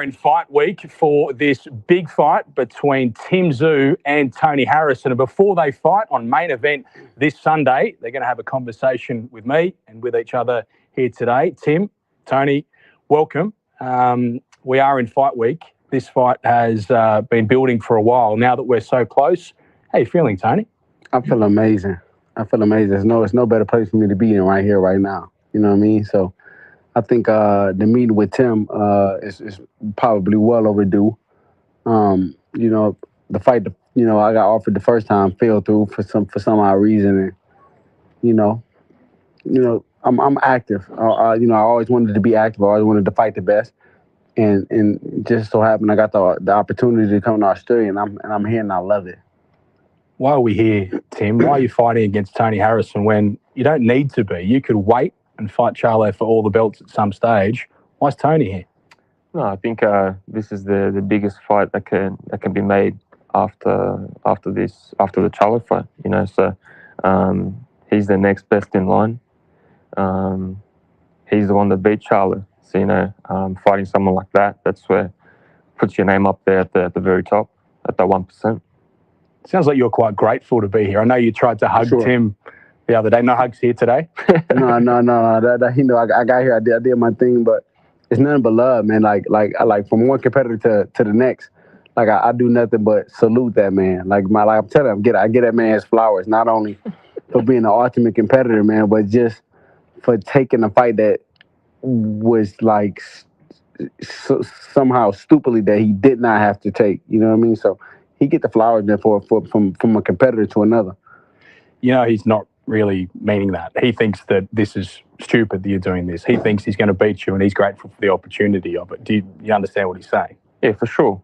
in fight week for this big fight between TSZYU and Tony Harrison. And before they fight on main event this Sunday, they're going to have a conversation with me and with each other here today. Tim, Tony, welcome. We are in fight week. This fight has been building for a while. Now that we're so close, how are you feeling, Tony? I feel amazing. It's no better place for me to be in right here, right now. You know what I mean? So I think the meeting with Tim is probably well overdue. The fight, I got offered the first time, fell through for some odd reason, and I'm active. I always wanted to be active. I always wanted to fight the best, and just so happened I got the opportunity to come to Australia, and I'm here and I love it. Why are we here, Tim? Why are you fighting against Tony Harrison when you don't need to be? You could wait and fight Charlo for all the belts at some stage. Why's Tony here? No, I think this is the biggest fight that can be made after the Charlo fight. So he's the next best in line. He's the one that beat Charlo. So fighting someone like that's where puts your name up there at the very top, at the 1%. Sounds like you're quite grateful to be here. I know you tried to hug Tim the other day. No hugs here today? No. I got here. I did my thing, but it's nothing but love, man. Like from one competitor to the next. Like I do nothing but salute that man. I'm telling him, I get that man his flowers. Not only for being an ultimate competitor, man, but just for taking a fight that was somehow stupidly that he did not have to take. You know what I mean? So he get the flowers there from a competitor to another. He's not really meaning that. He thinks that this is stupid that you're doing this. He thinks he's going to beat you and he's grateful for the opportunity of it. Do you understand what he's saying? Yeah, for sure.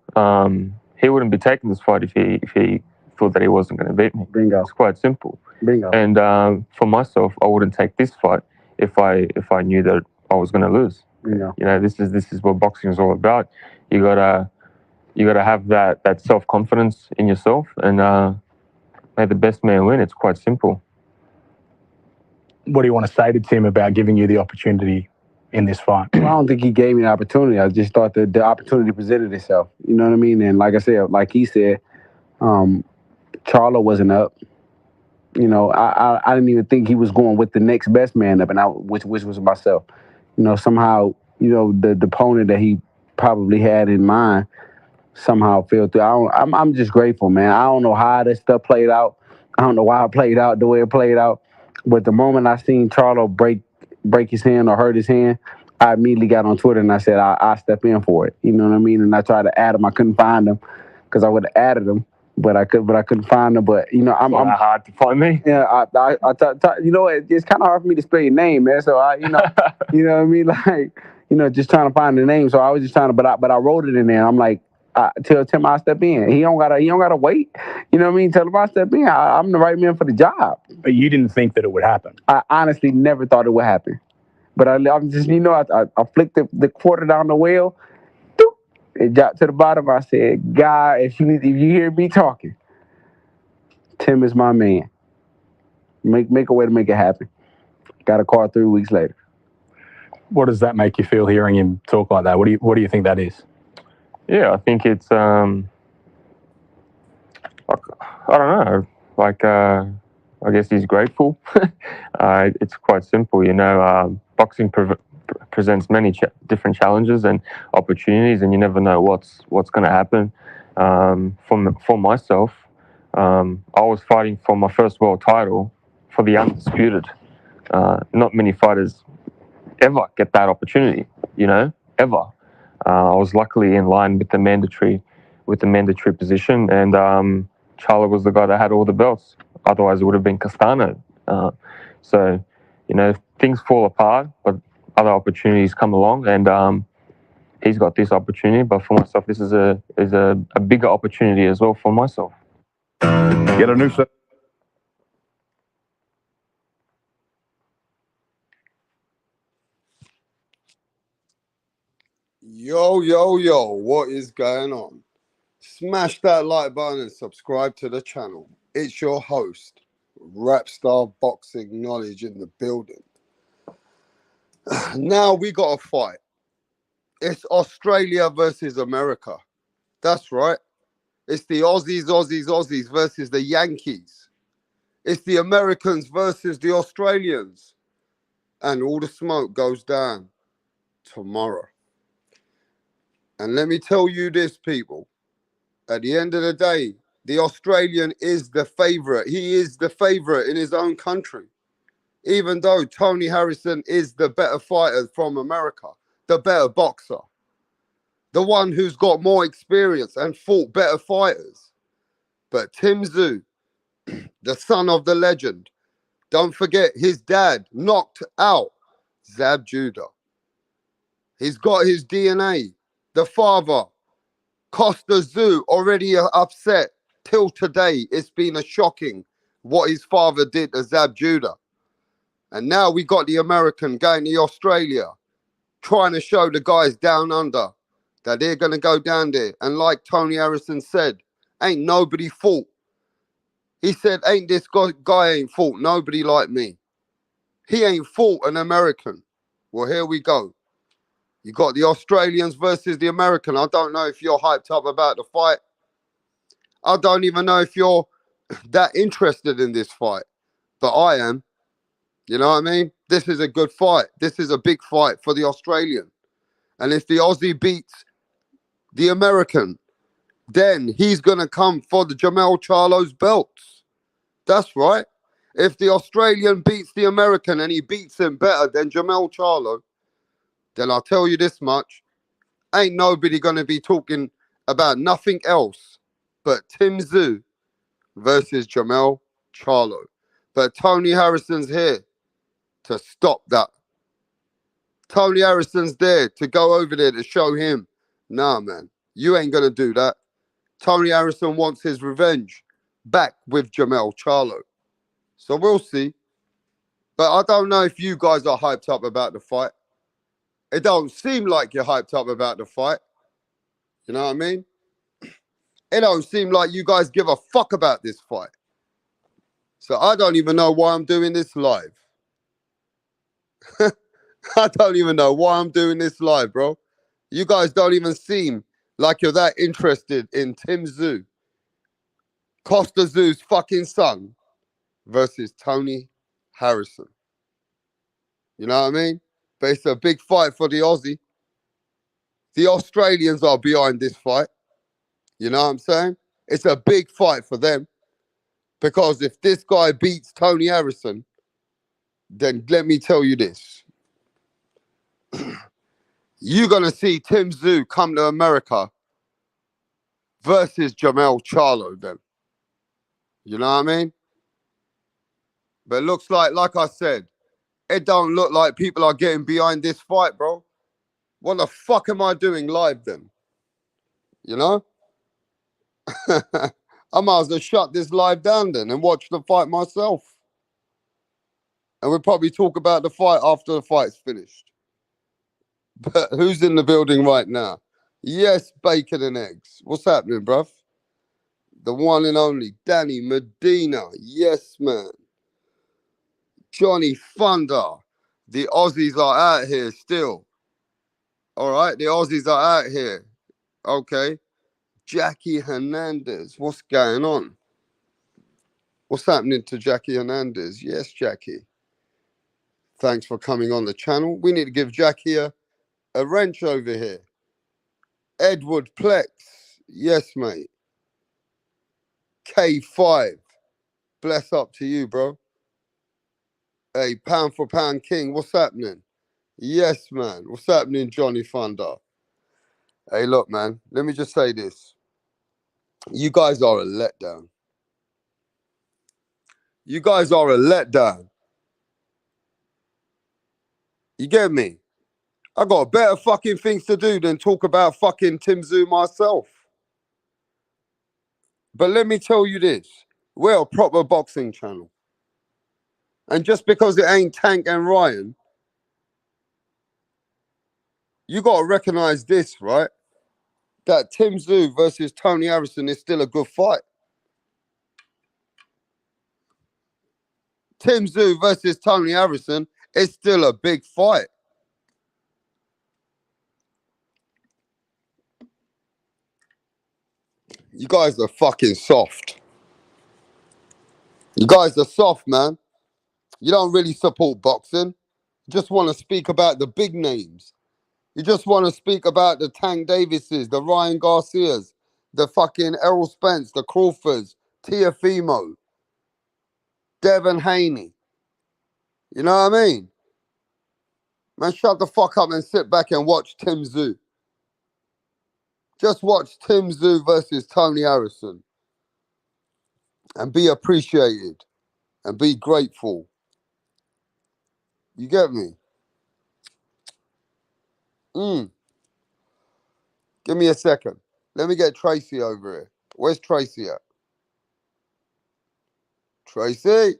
He wouldn't be taking this fight if he thought that he wasn't going to beat me. Bingo. It's quite simple. Bingo. And for myself, I wouldn't take this fight if I knew that I was going to lose. Bingo. This is what boxing is all about. You gotta have that self-confidence in yourself and may the best man win. It's quite simple. What do you want to say to Tim about giving you the opportunity in this fight? Well, I don't think he gave me the opportunity. I just thought that the opportunity presented itself. You know what I mean? And like I said, like he said, Charlo wasn't up. I didn't even think he was going with the next best man up, and which was myself. Somehow, the opponent that he probably had in mind somehow fell through. I'm just grateful, man. I don't know how this stuff played out. I don't know why it played out the way it played out. But the moment I seen Charlo break his hand or hurt his hand, I immediately got on Twitter and I said I'll step in for it. You know what I mean? And I tried to add him. I couldn't find him because I would have added him, but I couldn't find him. But I'm hard to find me. Yeah, it's kind of hard for me to spell your name, man. So you know what I mean? Just trying to find the name. So I was just trying to, but I wrote it in there. I'm like, tell Tim I'll step in. He don't gotta wait. You know what I mean? Tell him I'll step in. I'm the right man for the job. But you didn't think that it would happen. I honestly never thought it would happen. But I'm just, I flicked the quarter down the wheel. Doop, it dropped to the bottom. I said, God, if you hear me talking, Tim is my man. Make a way to make it happen. Got a call 3 weeks later. What does that make you feel hearing him talk like that? What do you think that is? Yeah, I think it's I don't know. I guess he's grateful. It's quite simple, boxing presents many different challenges and opportunities, and you never know what's going to happen. For myself, I was fighting for my first world title for the undisputed. Not many fighters ever get that opportunity, ever. I was luckily in line with the mandatory position, and Charlo was the guy that had all the belts. Otherwise, it would have been Castano. So, things fall apart, but other opportunities come along, and he's got this opportunity. But for myself, this is a bigger opportunity as well for myself. Get a new set. Yo, what is going on? Smash that like button and subscribe to the channel. It's your host, Rapstar Boxing Knowledge in the building. Now we got a fight. It's Australia versus America. That's right. It's the Aussies versus the Yankees. It's the Americans versus the Australians. And all the smoke goes down tomorrow. And let me tell you this, people. At the end of the day, the Australian is the favorite. He is the favorite in his own country. Even though Tony Harrison is the better fighter from America, the better boxer, the one who's got more experience and fought better fighters. But TSZYU, the son of the legend, don't forget his dad knocked out Zab Judah. He's got his DNA. The father, Costa Zoo, already upset. Till today, it's been a shocking what his father did to Zab Judah. And now we got the American going to Australia, trying to show the guys down under that they're going to go down there. And like Tony Harrison said, ain't nobody fought. He said, ain't this guy ain't fought nobody like me. He ain't fought an American. Well, here we go. You got the Australians versus the American. I don't know if you're hyped up about the fight. I don't even know if you're that interested in this fight. But I am. You know what I mean? This is a good fight. This is a big fight for the Australian. And if the Aussie beats the American, then he's going to come for the Jamel Charlo's belts. That's right. If the Australian beats the American and he beats him better than Jamel Charlo, then I'll tell you this much. Ain't nobody going to be talking about nothing else but TSZYU versus Jamel Charlo. But Tony Harrison's here to stop that. Tony Harrison's there to go over there to show him, nah, man, you ain't going to do that. Tony Harrison wants his revenge back with Jamel Charlo. So we'll see. But I don't know if you guys are hyped up about the fight. It don't seem like you're hyped up about the fight. You know what I mean? It don't seem like you guys give a fuck about this fight. So I don't even know why I'm doing this live. I don't even know why I'm doing this live, bro. You guys don't even seem like you're that interested in TSZYU, Costa Zoo's fucking son, versus Tony Harrison. You know what I mean? But it's a big fight for the Aussie. The Australians are behind this fight. You know what I'm saying? It's a big fight for them. Because if this guy beats Tony Harrison, then let me tell you this. You're going to see TSZYU come to America versus Jamel Charlo then. You know what I mean? But it looks like I said, it don't look like people are getting behind this fight, bro. What the fuck am I doing live then? You know? I might as well shut this live down then and watch the fight myself. And we'll probably talk about the fight after the fight's finished. But who's in the building right now? Yes, bacon and eggs. What's happening, bruv? The one and only Danny Medina. Yes, man. Johnny Thunder. The Aussies are out here still. All right, the Aussies are out here. Okay. Jackie Hernandez. What's going on? What's happening to Jackie Hernandez? Yes, Jackie. Thanks for coming on the channel. We need to give Jackie a wrench over here. Edward Plex. Yes, mate. K5. Bless up to you, bro. Hey, pound for pound king. What's happening? Yes, man. What's happening, Johnny Thunder? Hey, look, man. Let me just say this. You guys are a letdown. You guys are a letdown. You get me? I got better fucking things to do than talk about fucking TSZYU myself. But let me tell you this. We're a proper boxing channel. And just because it ain't Tank and Ryan, you got to recognize this, right? That TSZYU versus Tony Harrison is still a good fight. TSZYU versus Tony Harrison is still a big fight. You guys are fucking soft. You guys are soft, man. You don't really support boxing. You just want to speak about the big names. You just want to speak about the Tank Davises, the Ryan Garcias, the fucking Errol Spence, the Crawfords, Tiafimo, Devin Haney. You know what I mean? Man, shut the fuck up and sit back and watch TSZYU. Just watch TSZYU versus Tony Harrison and be appreciated and be grateful. You get me? Give me a second. Let me get Tracy over here. Where's Tracy at? Tracy?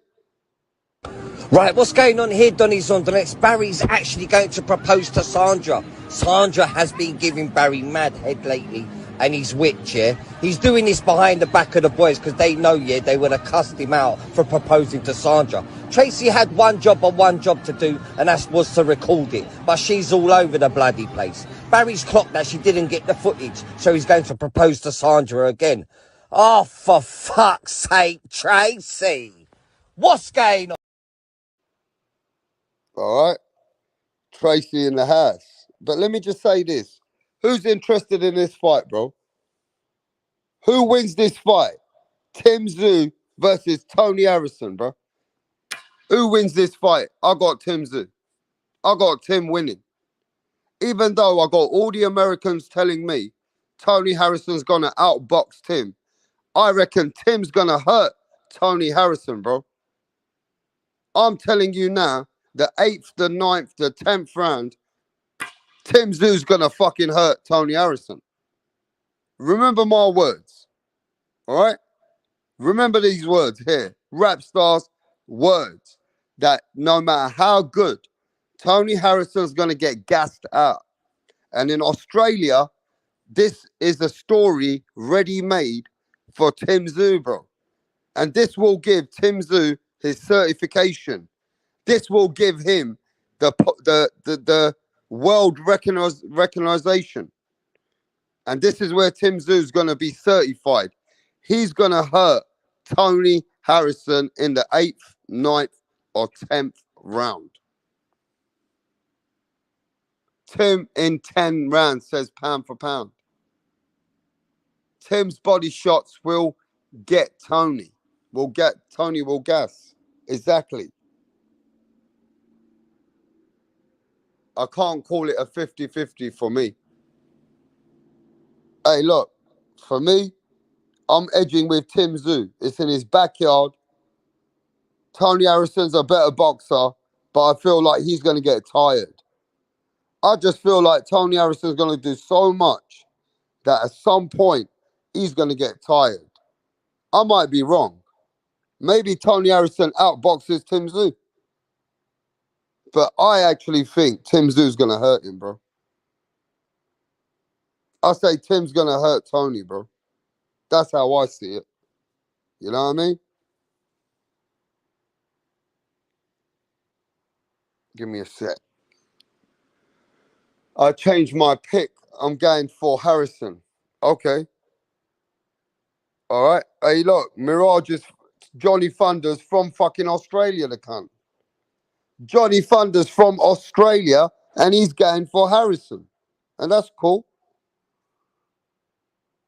Right, what's going on here, Donny's on the next? Barry's actually going to propose to Sandra. Sandra has been giving Barry mad head lately, and he's whipped, yeah? He's doing this behind the back of the boys because they know, yeah, they would have cussed him out for proposing to Sandra. Tracy had one job to do, and that was to record it. But she's all over the bloody place. Barry's clocked that she didn't get the footage, so he's going to propose to Sandra again. Oh, for fuck's sake, Tracy! What's going on? All right. Tracy in the house. But let me just say this. Who's interested in this fight, bro? Who wins this fight? TSZYU versus Tony Harrison, bro. Who wins this fight? I got TSZYU. I got Tim winning. Even though I got all the Americans telling me Tony Harrison's going to outbox Tim, I reckon Tim's going to hurt Tony Harrison, bro. I'm telling you now, the 8th, the 9th, the 10th round, TSZYU's going to fucking hurt Tony Harrison. Remember my words, all right? Remember these words here. Rap stars, words that no matter how good, Tony Harrison's going to get gassed out. And in Australia, this is a story ready-made for TSZYU, bro. And this will give TSZYU his certification. This will give him the world recognition. And this is where TSZYU's going to be certified. He's going to hurt Tony Harrison in the 8th, 9th, or 10th round. Tim in 10 rounds says pound for pound. Tim's body shots will get Tony. Tony will gas. Exactly. I can't call it a 50-50 for me. Hey, look, for me, I'm edging with TSZYU. It's in his backyard. Tony Harrison's a better boxer, but I feel like he's going to get tired. I just feel like Tony Harrison's going to do so much that at some point, he's going to get tired. I might be wrong. Maybe Tony Harrison outboxes TSZYU. But I actually think TSZYU's going to hurt him, bro. I say Tim's going to hurt Tony, bro. That's how I see it. You know what I mean? Give me a sec. I changed my pick. I'm going for Harrison. Okay. All right. Hey, look, Mirage is Johnny Thunders from fucking Australia, the cunt. Johnny Thunders from Australia, and he's going for Harrison. And that's cool.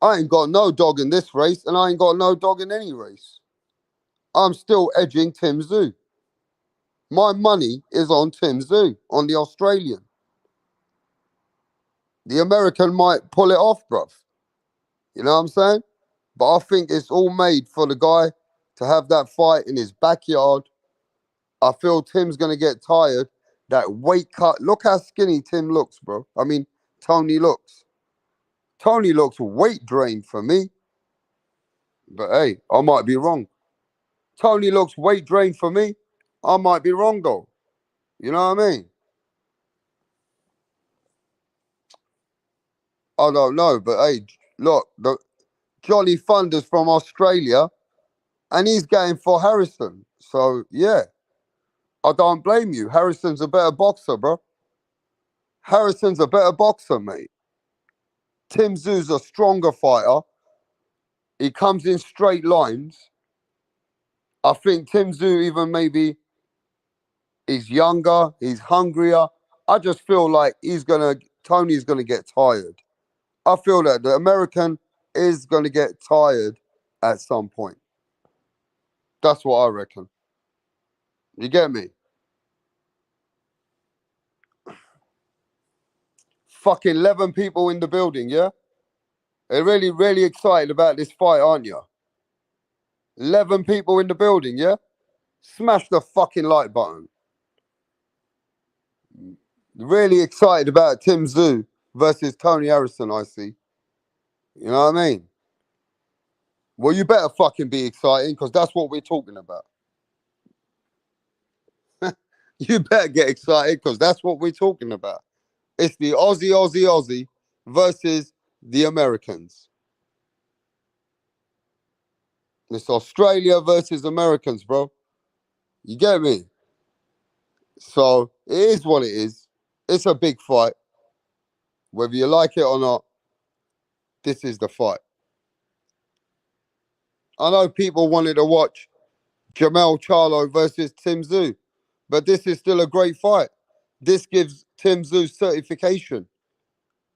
I ain't got no dog in this race, and I ain't got no dog in any race. I'm still edging TSZYU. My money is on TSZYU, on the Australian. The American might pull it off, bruv. You know what I'm saying? But I think it's all made for the guy to have that fight in his backyard. I feel Tim's going to get tired. That weight cut. Look how skinny Tim looks, bro. I mean, Tony looks. Tony looks weight drained for me. But hey, I might be wrong. Tony looks weight drained for me. I might be wrong, though. You know what I mean? I don't know. But hey, look, Johnny Thunders from Australia, and he's going for Harrison. So, yeah. I don't blame you. Harrison's a better boxer, bro. Harrison's a better boxer, mate. TSZYU's a stronger fighter. He comes in straight lines. I think Tim Tszyu even maybe he's younger, he's hungrier. I just feel like Tony's gonna get tired. I feel that the American is gonna get tired at some point. That's what I reckon. You get me? Fucking 11 people in the building, yeah? They're really, really excited about this fight, aren't you? 11 people in the building, yeah? Smash the fucking like button. Really excited about Tim Tszyu versus Tony Harrison, I see. You know what I mean? Well, you better fucking be excited because that's what we're talking about. You better get excited because that's what we're talking about. It's the Aussie versus the Americans. It's Australia versus Americans, bro. You get me? So it is what it is. It's a big fight. Whether you like it or not, this is the fight. I know people wanted to watch Jamel Charlo versus Tim Tszyu, but this is still a great fight. This gives Tim Tszyu certification.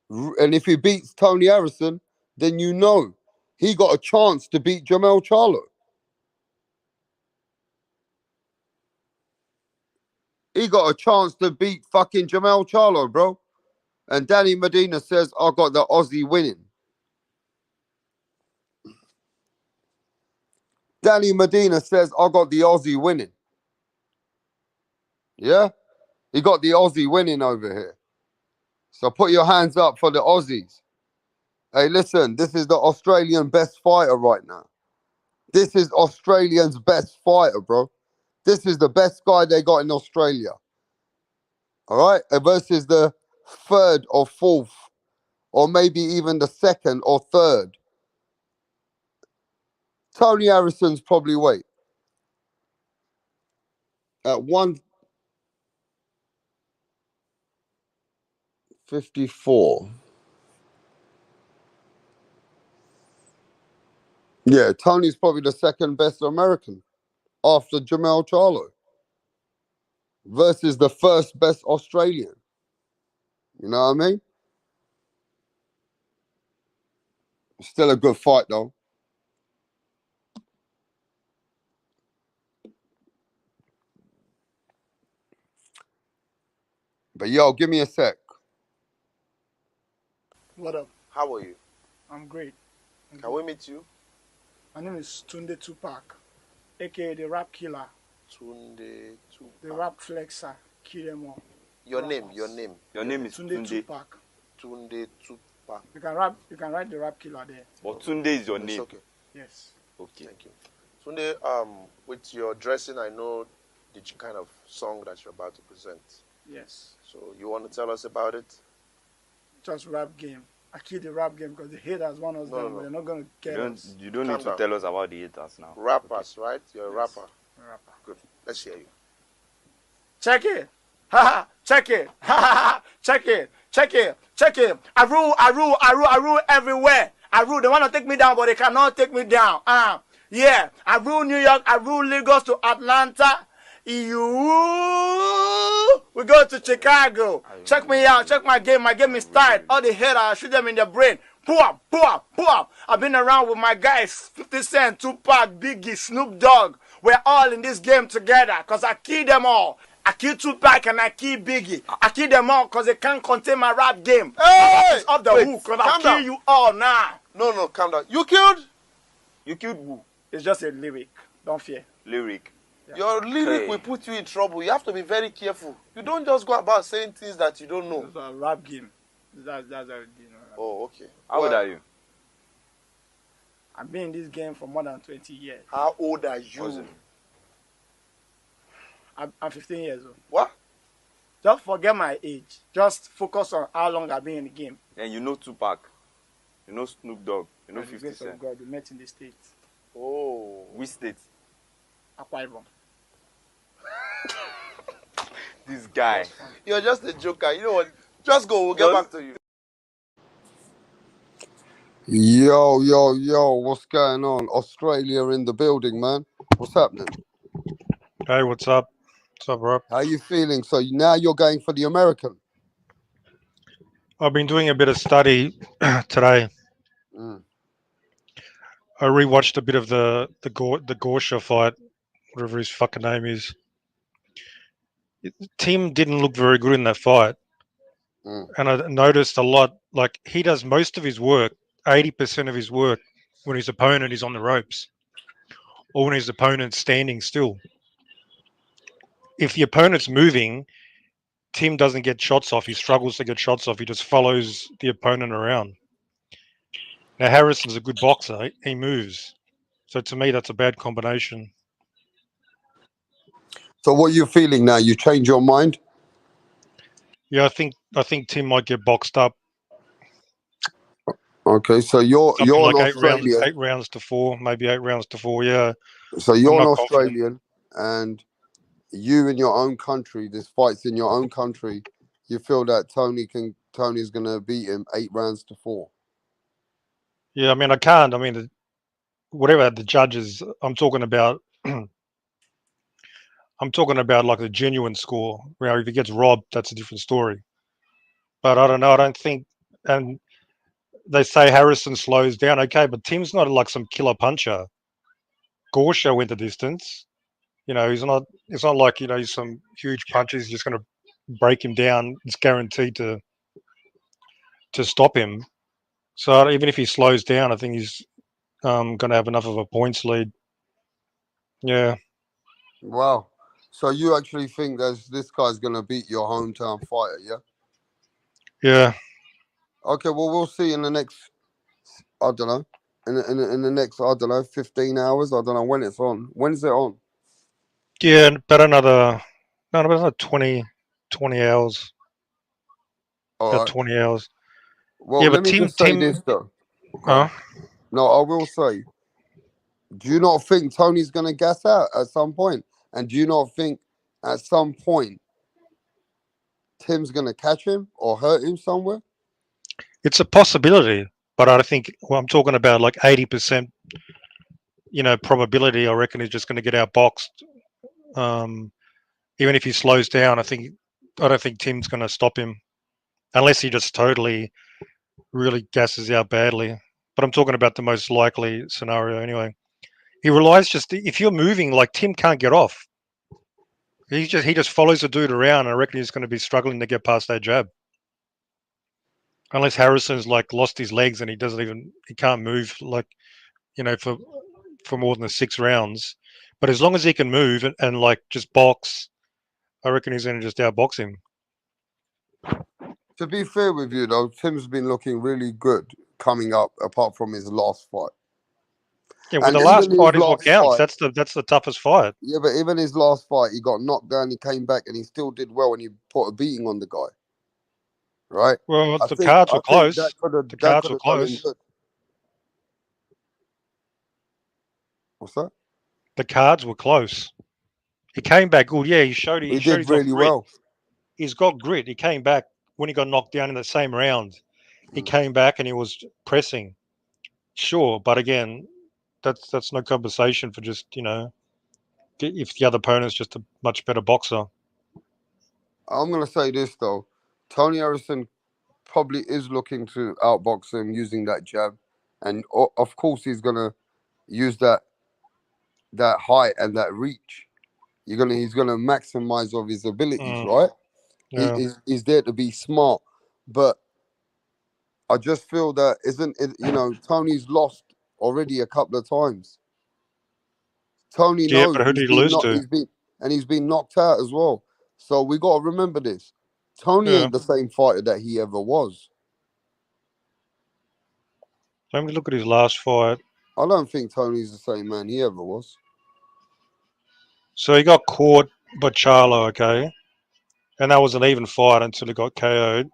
And if he beats Tony Harrison, then you know he got a chance to beat Jamel Charlo. He got a chance to beat fucking Jamel Charlo, bro. And Danny Medina says, I got the Aussie winning. Danny Medina says, I got the Aussie winning. Yeah? He got the Aussie winning over here. So put your hands up for the Aussies. Hey, listen, this is the Australian best fighter right now. This is Australians' best fighter, bro. This is the best guy they got in Australia. All right? Versus the third or fourth, or maybe even the second or third. Tony Harrison's probably weight. At 154. Yeah, Tony's probably the second best American after Jamel Charlo versus the first best Australian. You know what I mean? Still a good fight, though. But yo, give me a sec. What up? How are you? I'm great. Can we meet you? My name is Tunde Tupac, aka the Rap Killer, Tunde Tupac. the Rap Flexer, kill them all. Your name. Your name is Tunde Tupac. Tunde Tupac. You can write the Rap Killer there. But Tunde is your It's name. okay. Yes. Okay. Thank you. Tunde, with your dressing, I know the kind of song that you're about to present. Yes. So you want to tell us about it? Just rap game. I kill the rap game because the haters want us down, but they're not gonna get us. You don't need Calm to down. tell us about the haters now. Rappers, right? You're a Yes. rapper. Rapper. Good. Let's hear you. Check it. Ha ha. Check it. Ha ha ha. Check it. Check it. Check it. I rule everywhere. I rule. They want to take me down, but they cannot take me down. Yeah. I rule New York. I rule Lagos to Atlanta. We go to Chicago. Check me out. Check my game. My game is tight. All the haters, I shoot them in the brain. Boom, boom, boom. I've been around with my guys, 50 Cent, Tupac, Biggie, Snoop Dogg. We're all in this game together because I kill them all. I kill Tupac and I kill Biggie. I kill them all because they can't contain my rap game. Hey! It's off the hook because I calm kill down. you all now. No, calm down. You killed? You killed who? It's just a lyric. Don't fear. Lyric. Your lyric Hey. will put you in trouble. You have to be very careful. You don't just go about saying things that you don't know. It's a rap game. That's how it is. Oh, okay. How old are you? I've been in this game for more than 20 years. How old are you? What's it? I'm 15 years old. What? Just forget my age. Just focus on how long I've been in the game. And you know Tupac. You know Snoop Dogg. You know By the 50 grace of Cent. God, we met in the States. Oh. Which state? Akwa Ibom. This guy. You're just a joker. You know what? Just go. We'll get back to you. Yo, yo, yo, what's going on? Australia in the building, man. What's happening? Hey, what's up? What's up, Rob? How you feeling? So now you're going for the American? I've been doing a bit of study today. Mm. I rewatched a bit of the Gorsha fight, whatever his fucking name is. Tim didn't look very good in that fight, and I noticed a lot. Like he does most of his work, 80% of his work, when his opponent is on the ropes, or when his opponent's standing still. If the opponent's moving, Tim doesn't get shots off. He struggles to get shots off. He just follows the opponent around. Now Harrison's a good boxer. He moves. So to me, that's a bad combination. So what are you feeling now? You change your mind? Yeah, I think Tim might get boxed up. Okay, so you're like an Australian. 8 rounds to 4, maybe 8 rounds to 4. Yeah. So you're an not Australian, and you in your own country. This fight's in your own country. You feel that Tony's gonna beat him 8 rounds to 4. Yeah, I mean, I can't. I mean, whatever the judges. I'm talking about. I'm talking about like the genuine score. Where if he gets robbed, that's a different story. But I don't know. I don't think. And they say Harrison slows down. Okay, but Tim's not like some killer puncher. Gorsha went the distance. You know, he's not. It's not like he's some huge puncher. He's just going to break him down. It's guaranteed to stop him. So even if he slows down, I think he's going to have enough of a points lead. Yeah. Wow. So you actually think this guy's gonna beat your hometown fighter, yeah? Yeah. Okay, well we'll see in the next, I don't know, in the next, I don't know, 15 hours. I don't know when it's on. When's it on? Yeah, about another 20 hours. All About right. 20 hours. Well, Yeah, let but me just say this though. Huh? No, I will say, do you not think Tony's gonna gas out at some point? And do you not think at some point Tim's gonna catch him or hurt him somewhere? It's a possibility, but I think I'm talking about like 80%, probability. I reckon he's just going to get outboxed. Even if he slows down, I don't think Tim's going to stop him unless he just totally really gasses out badly. But I'm talking about the most likely scenario anyway. He relies if you're moving, like Tim can't get off. He just follows the dude around, and I reckon he's going to be struggling to get past that jab. Unless Harrison's like lost his legs and he can't move like, for more than the 6 rounds. But as long as he can move and like just box, I reckon he's going to just outbox him. To be fair with you though, Tim's been looking really good coming up, apart from his last fight. Yeah, well, And the last even his fight is what last counts. fight, That's the toughest fight. yeah, but even his last fight, he got knocked down, he came back, and he still did well, and he put a beating on the guy. Right? Well, I the think cards were close. that could have The cards were done him close. good. What's that? The cards were close. He came back good. Yeah, he showed He he's did got really grit. well. He's got grit. He came back when he got knocked down in the same round. He came back and he was pressing. Sure, but again, that's no compensation for just if the other opponent's just a much better boxer. I'm gonna say this though, Tony Harrison probably is looking to outbox him using that jab, and of course he's gonna use that height and that reach. He's gonna maximize of his abilities, right? Yeah. He's there to be smart, but I just feel that Tony's lost already a couple of times. Tony Yeah, knows but who did he lose to? he's been knocked out as well. So we got to remember this. Tony Yeah. ain't the same fighter that he ever was. Let me look at his last fight. I don't think Tony's the same man he ever was. So he got caught by Charlo, okay, and that was an even fight until he got KO'd.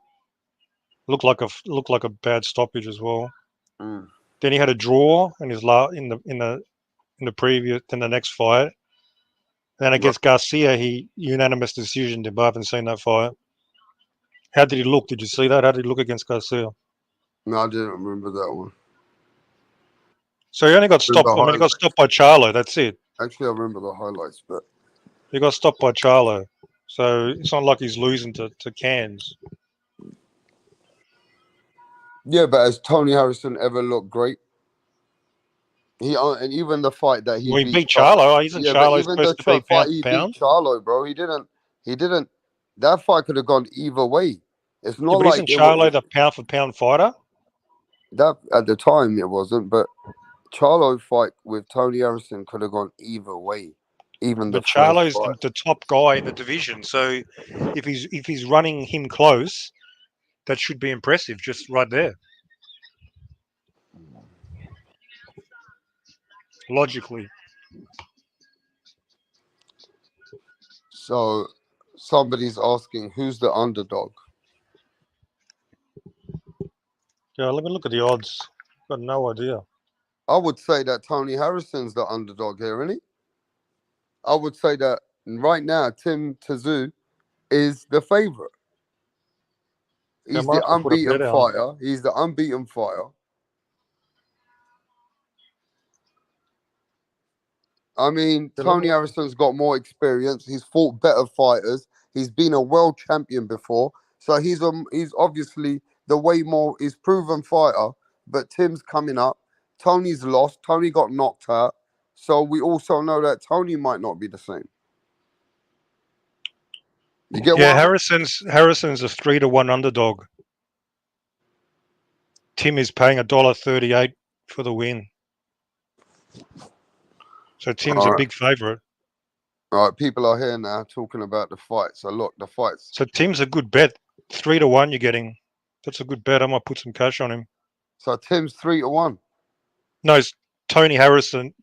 Looked like a bad stoppage as well. Then he had a draw in his in the previous in the next fight. Then against Garcia, he unanimous decision. I haven't seen that fight. How did he look? Did you see that? How did he look against Garcia? No, I didn't remember that one. So he only got stopped. the I mean, he got highlights. stopped by Charlo. That's it. Actually, I remember the highlights, but He got stopped by Charlo. So it's not like he's losing to Cairns. yeah. But has Tony Harrison ever looked great? And even the fight that he Well, he beat beat Charlo. Isn't yeah, but Charlo even the supposed to be fight pound he for beat pound? Charlo, bro, he didn't. That fight could have gone either way. It's Yeah, not but like isn't it was Charlo the pound for pound fighter? that at the time. It wasn't, but Charlo fight with Tony Harrison could have gone either way. Even the But first Charlo's fight. the top guy in the division. So if he's running him close, that should be impressive. Just right there, logically. So somebody's asking who's the underdog. Yeah, let me look at the odds. Got no idea. I would say that Tony Harrison's the underdog here, isn't he? I would say that right now Tim TSZYU is the favorite. Yeah, I He's might the have to put a unbeaten bet on. fighter. He's the unbeaten fighter. I mean, Yeah, Tony Harrison's got more experience. He's fought better fighters. He's been a world champion before, so he's obviously he's proven fighter. But Tim's coming up. Tony's lost. Tony got knocked out. So we also know that Tony might not be the same. You get Yeah, what? Harrison's a 3-1 underdog. Tim is paying $1.38 for the win. So Tim's All a right. big favourite. All right, people are here now talking about the fight. So look, the fights. So Tim's a good bet. 3-1 you're getting. That's a good bet. I might put some cash on him. So Tim's 3-1. No, it's Tony Harrison.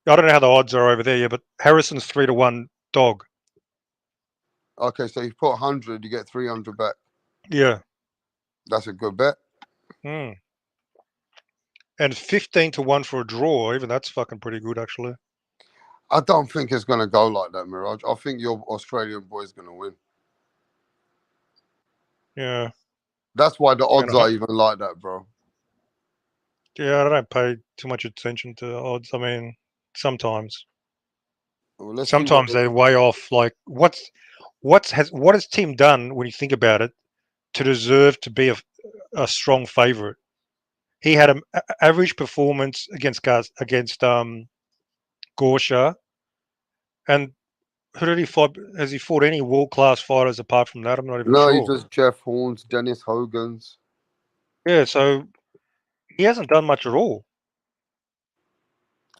I don't know how the odds are over there, yeah, but Harrison's 3-1 dog. Okay, so you put 100, you get 300 back. Yeah. That's a good bet. And 15-1 for a draw. Even that's fucking pretty good, actually. I don't think it's going to go like that, Mirage. I think your Australian boy's going to win. Yeah. That's why the odds are even like that, bro. Yeah, I don't pay too much attention to odds. I mean, sometimes. Well, sometimes they're way off. Like, what has Tim done, when you think about it, to deserve to be a strong favourite? He had an average performance against Gorsha, and who did he fight? Has he fought any world-class fighters apart from that? I'm not even sure. No, he does Jeff Horns, Dennis Hogan's. Yeah, so he hasn't done much at all.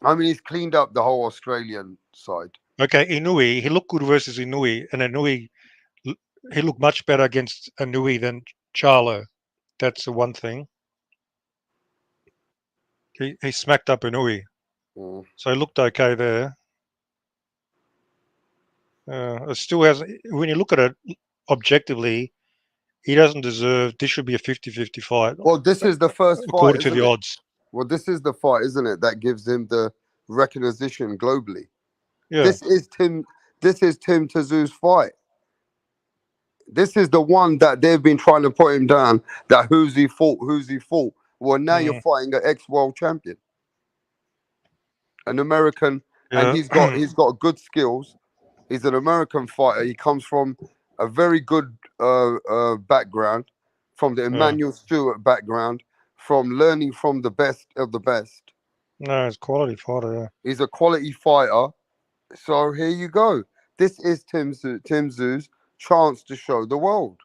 I mean, he's cleaned up the whole Australian side. Okay, Inui, he looked good versus Inui, and Inui, he looked much better against Inui than Charlo. That's the one thing. He smacked up Inui. So he looked okay there. It still has, when you look at it objectively, he doesn't deserve, this should be a 50-50 fight. Well, this is the first fight, according to the odds. Well, this is the fight, isn't it, that gives him the recognition globally. Yeah. This is Tim TSZYU's fight. This is the one that they've been trying to put him down. That who's he fought? Well, now you're fighting an ex-world champion, an American, and he's got good skills. He's an American fighter. He comes from a very good background, from the Emmanuel Stewart background, from learning from the best of the best. No, he's a quality fighter. Yeah. He's a quality fighter. So here you go. This is Tim TSZYU's chance to show the world.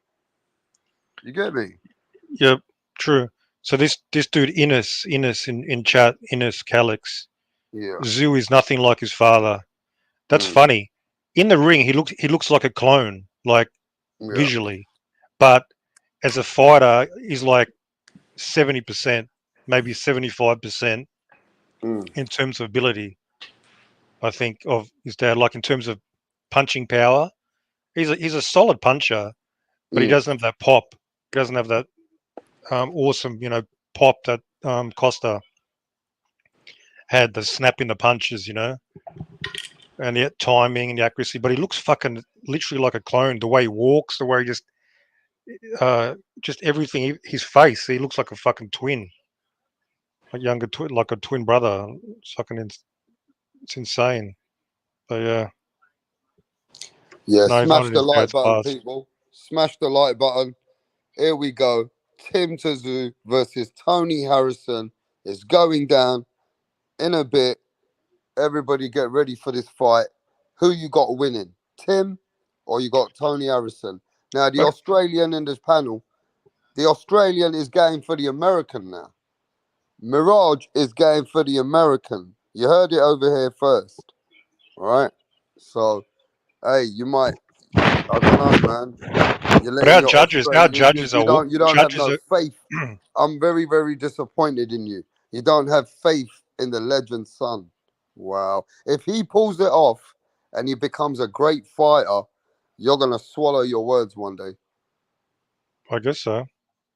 You get me? Yep, true. So this dude Innes in chat, Innes Calix. Yeah. Zoo is nothing like his father. That's funny. In the ring, he looks like a clone, like visually, but as a fighter, he's like 70%, maybe 75% in terms of ability. I think of his dad, like in terms of punching power. He's a solid puncher, but he doesn't have that pop. He doesn't have that awesome, pop that Costa had, the snap in the punches, and the timing and the accuracy. But he looks fucking literally like a clone. The way he walks, the way he just everything. His face, he looks like a fucking twin. a younger twin, like a twin brother. It's fucking it's insane. But yeah, Yeah, no, he's not smash in the his like dad's button, class. people. Smash the like button. Here we go. TSZYU versus Tony Harrison is going down in a bit. Everybody get ready for this fight. Who you got winning? Tim or you got Tony Harrison? Now, the But Australian in this panel, the Australian is going for the American now. Mirage is going for the American. You heard it over here first. All right? So, hey, you might, I don't know, man. You're but letting your our Australian, judges are you don't have judges no are. faith. I'm very, very disappointed in you. You don't have faith in the legend's son. Wow. If he pulls it off and he becomes a great fighter, you're gonna swallow your words one day. I guess so.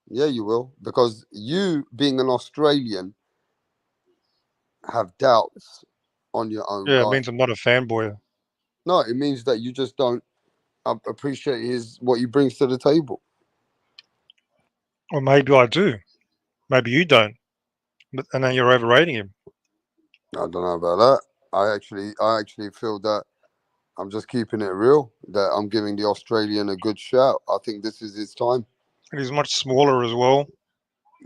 Yeah, you will. Because you, being an Australian, have doubts on your own Yeah, it guy. means I'm not a fanboy. No, it means that you just don't appreciate what he brings to the table. Or maybe I do. Maybe you don't. And then you're overrating him. I don't know about that. I actually feel that I'm just keeping it real, that I'm giving the Australian a good shout. I think this is his time. And he's much smaller as well.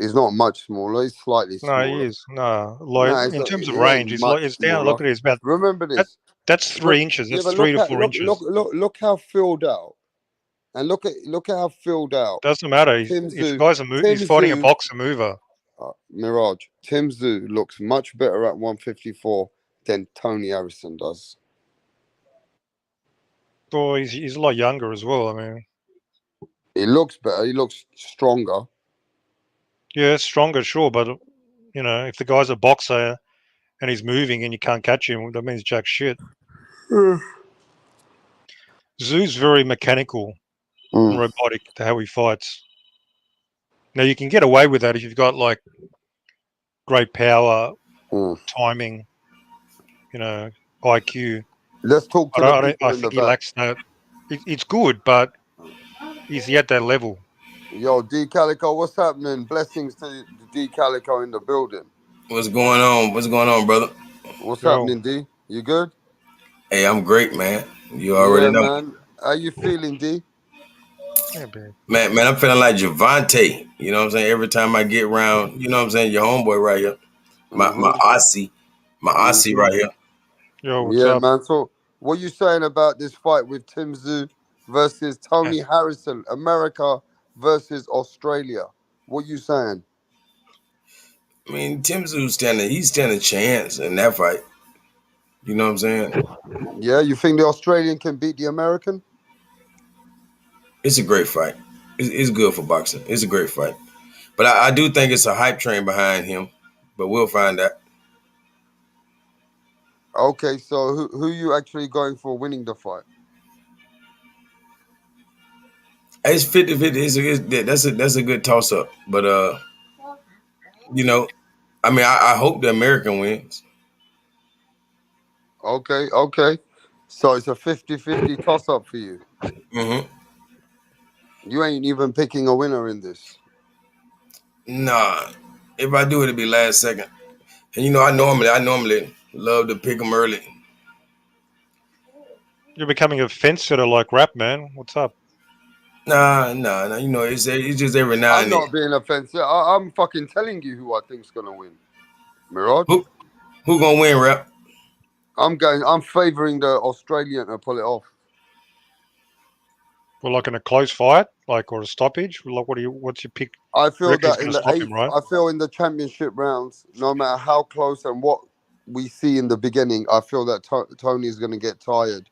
He's not much smaller. He's slightly No, he smaller. is. No, No, like in terms of he range, ain't he's much down. smaller. Look at it. It's about Remember that. this. That's 3 inches. Yeah, That's but 3 to 4 inches. look how filled out, and look at how filled out Doesn't matter. If the TSZYU. guy's he's fighting a TSZYU. boxer mover. Mirage. TSZYU looks much better at 154 than Tony Harrison does. Oh, he's a lot younger as well. I mean, He looks better. He looks stronger. yeah, stronger, sure, but if the guy's a boxer and he's moving and you can't catch him, that means jack shit. Zoo's very mechanical and robotic to how he fights. Now you can get away with that if you've got like great power, timing, IQ. Let's talk to the people I in the think he back. lacks that. It's good, but is he at that level? Yo, D Calico, what's happening? Blessings to D Calico in the building. What's going on? What's going on, brother? What's Yo. happening, D? You good? Hey, I'm great, man. You already Yeah, know. man. How you feeling, D? Yeah, babe. Man, I'm feeling like Javante. You know what I'm saying? Every time I get around, you know what I'm saying, your homeboy right here. My Aussie. My Aussie right here. Yo, what's Yeah, up? man. So, what you saying about this fight with TSZYU versus Tony Harrison, America versus Australia? What you saying? I mean, TSZYU he's standing a chance in that fight. You know what I'm saying? Yeah, you think the Australian can beat the American? It's a great fight. It's good for boxing. It's a great fight. But I do think it's a hype train behind him. But we'll find out. Okay, so who you actually going for winning the fight? It's 50-50. That's a good toss up. But I mean, I hope the American wins. Okay. So it's a 50-50 toss up for you. Mm-hmm. You ain't even picking a winner in this. Nah, if I do, it'll be last second. And I normally love to pick them early. You're becoming a fence sitter like Rap, man. What's up? Nah. It's just every now I'm and then. not being offensive. I'm fucking telling you who I think's gonna win. Mirage. Who gonna win, Rap? I'm favoring the Australian to pull it off. Well, like in a close fight, or a stoppage. Like, what's your pick? I feel Reckon he's that in gonna the stop eighth, him, right? I feel in the championship rounds, no matter how close and what we see in the beginning, I feel that Tony's going to get tired.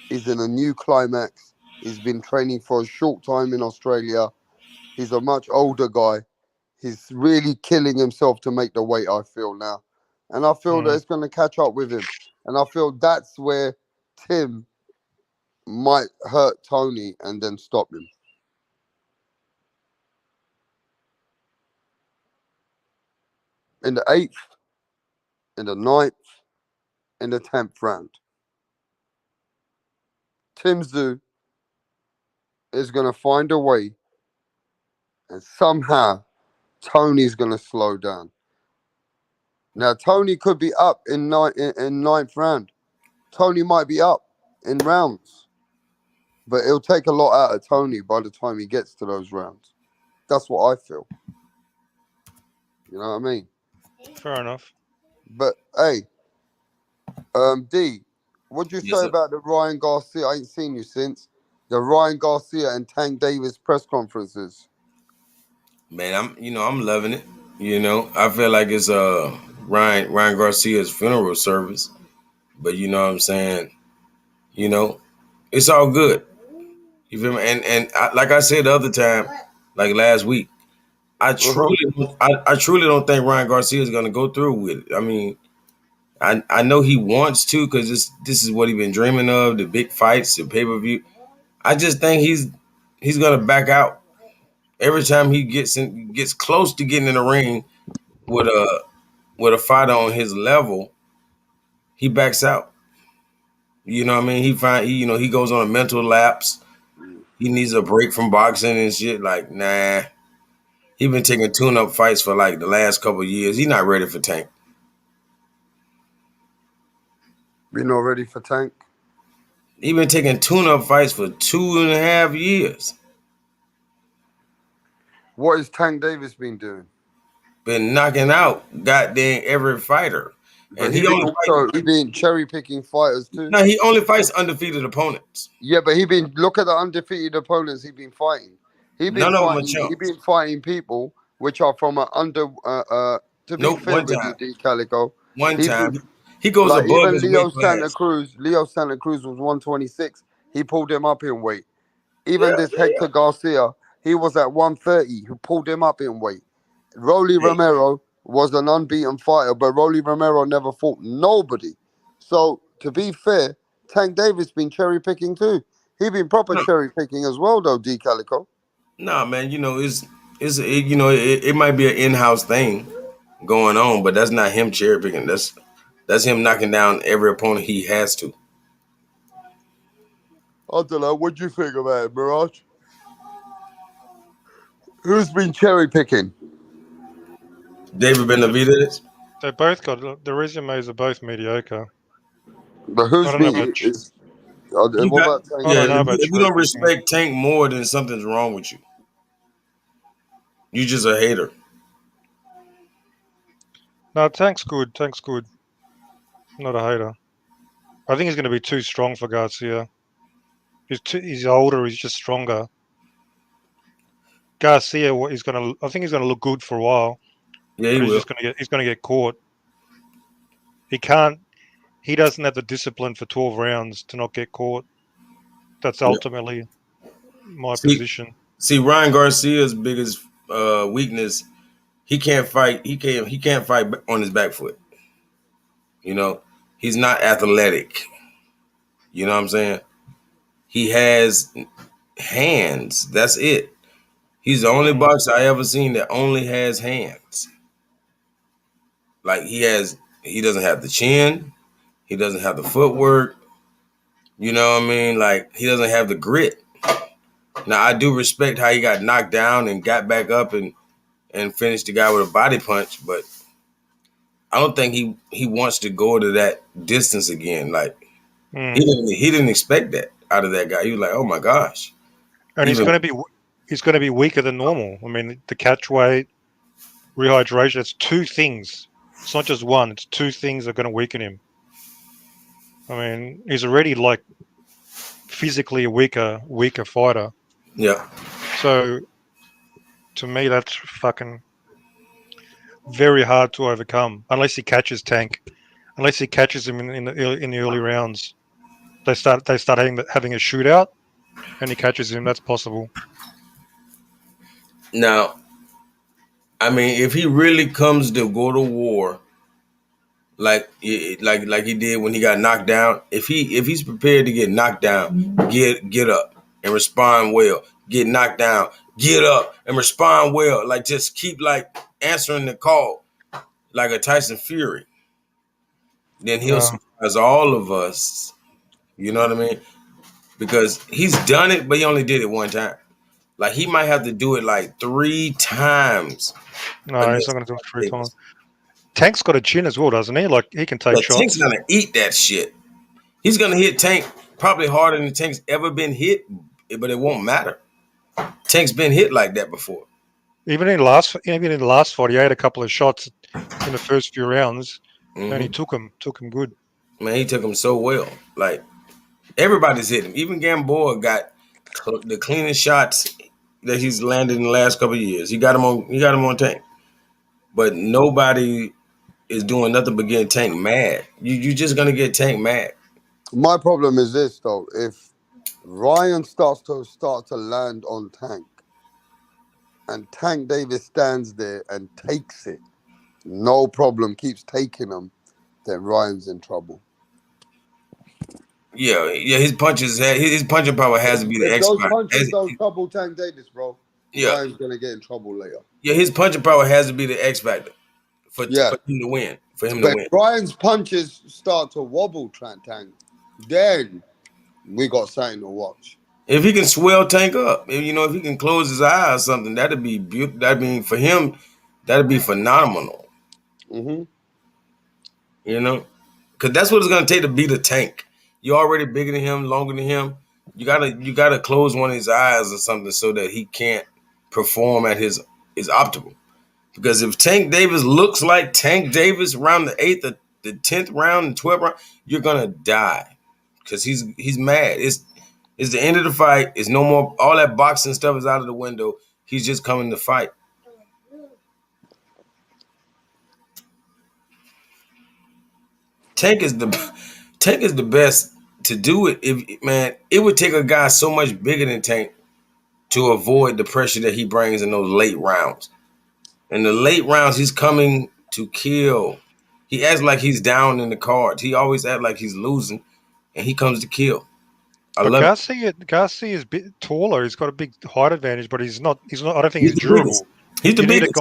He's in a new climax. He's been training for a short time in Australia. He's a much older guy. He's really killing himself to make the weight, I feel now. And I feel that it's going to catch up with him. And I feel that's where Tim might hurt Tony and then stop him. In the 8th, in the 9th, in the 10th round. TSZYU is going to find a way, and somehow Tony's going to slow down. Now Tony could be up in ninth round. Tony might be up in rounds, but it'll take a lot out of Tony by the time he gets to those rounds. That's what I feel. You know what I mean? Fair enough. But hey, D, what'd you Yes, say sir. about the Ryan Garcia? I ain't seen you since the Ryan Garcia and Tank Davis press conferences. Man, I'm loving it. I feel like it's Ryan Garcia's funeral service, but you know what I'm saying. It's all good. You feel me? And like I said the other time, like last week, I truly don't think Ryan Garcia is going to go through with it. I mean, I know he wants to because this is what he's been dreaming of, the big fights, the pay-per-view. I just think he's going to back out every time he gets close to getting in the ring with a fighter on his level. He backs out. You know what I mean? He goes on a mental lapse. He needs a break from boxing and shit. Like, nah. He been taking tune-up fights for like the last couple of years. He's not ready for Tank. We not ready for Tank? He been taking tune-up fights for 2.5 years. What has Tank Davis been doing? Been knocking out goddamn every fighter. But And he been cherry picking fighters too. No, he only fights undefeated opponents. Yeah, but look at the undefeated opponents he been fighting. He been fighting people which are from an under to be fair with you, D Calico. One time. He goes like above even his Leo weight class. Santa Cruz. Leo Santa Cruz was 126. He pulled him up in weight. Even this Hector Garcia, he was at 130. Who pulled him up in weight. Rolly Romero was an unbeaten fighter, but Rolly Romero never fought nobody. So to be fair, Tank Davis been cherry picking too. He been proper cherry picking as well, though. D Calico. Nah, man. It might be an in-house thing going on, but that's not him cherry picking. That's him knocking down every opponent he has to. I don't know. What do you think about it, Mirage? Who's been cherry picking? David Benavidez. They both got the resumes are both mediocre. But who's been? If you don't respect Tank more, then something's wrong with you. You just a hater. No, Tank's good. Tank's good. Not a hater. I think he's going to be too strong for Garcia. He's older. He's just stronger. Garcia, I think he's going to look good for a while. Yeah, he will. He's going to get caught. He doesn't have the discipline for 12 rounds to not get caught. That's ultimately my position. See, Ryan Garcia's biggest weakness, he can't fight. He can't fight on his back foot. He's not athletic. You know what I'm saying? He has hands. That's it. He's the only boxer I ever seen that only has hands. Like he doesn't have the chin. He doesn't have the footwork. You know what I mean? Like he doesn't have the grit. Now I do respect how he got knocked down and got back up and finished the guy with a body punch, but I don't think he wants to go to that distance again. Like he didn't expect that out of that guy. He was like, oh my gosh. And he's going to be weaker than normal. I mean, the catch weight, rehydration, it's two things. It's not just one. It's two things that are going to weaken him. I mean, he's already like physically a weaker fighter. Yeah. So to me, that's fucking very hard to overcome unless he catches Tank. Unless he catches him in the early rounds, they start having a shootout, and he catches him. That's possible. Now, I mean, if he really comes to go to war, like he did when he got knocked down, if he's prepared to get knocked down, get up and respond well, get knocked down, get up and respond well, like just keep like answering the call like a Tyson Fury, then he'll surprise all of us. You know what I mean? Because he's done it, but he only did it one time. Like he might have to do it like 3 times. No, he's not going to do it 3 times. Tank's got a chin as well, doesn't he? Like he can take Yeah, Tank's shots. gonna eat that shit. He's gonna hit Tank probably harder than Tank's ever been hit, but it won't matter. Tank's been hit like that before. Even in the last fight, he had a couple of shots in the first few rounds, and he took him good. Man, he took him so well. Like everybody's hit him. Even Gamboa got the cleanest shots that he's landed in the last couple of years. He got him on Tank, but nobody is doing nothing but getting Tank mad. You just gonna get Tank mad. My problem is this though: if Ryan starts to land on Tank, and Tank Davis stands there and takes it, no problem, keeps taking them, then Ryan's in trouble. Yeah, his punching power has to be the If X those factor. punches don't trouble Tank Davis, bro, Ryan's gonna get in trouble later. Yeah, his punching power has to be the X factor for him to win. But if Ryan's punches start to wobble Tank, then we got something to watch. If he can swell Tank up, if he can close his eye or something, that'd be beautiful. That'd be for him. That'd be phenomenal. Because that's what it's gonna take to beat a Tank. You're already bigger than him, longer than him. You gotta close one of his eyes or something so that he can't perform at his optimal. Because if Tank Davis looks like Tank Davis around the 8th, the 10th round, and 12th round, you're gonna die. Because he's mad. It's the end of the fight. It's no more. All that boxing stuff is out of the window. He's just coming to fight. Tank is the best to do it. It would take a guy so much bigger than Tank to avoid the pressure that he brings in those late rounds. In the late rounds, he's coming to kill. He acts like he's down in the cards. He always acts like he's losing, and he comes to kill. Garcia is a bit taller. He's got a big height advantage, but he's not. I don't think he's durable. He's the biggest.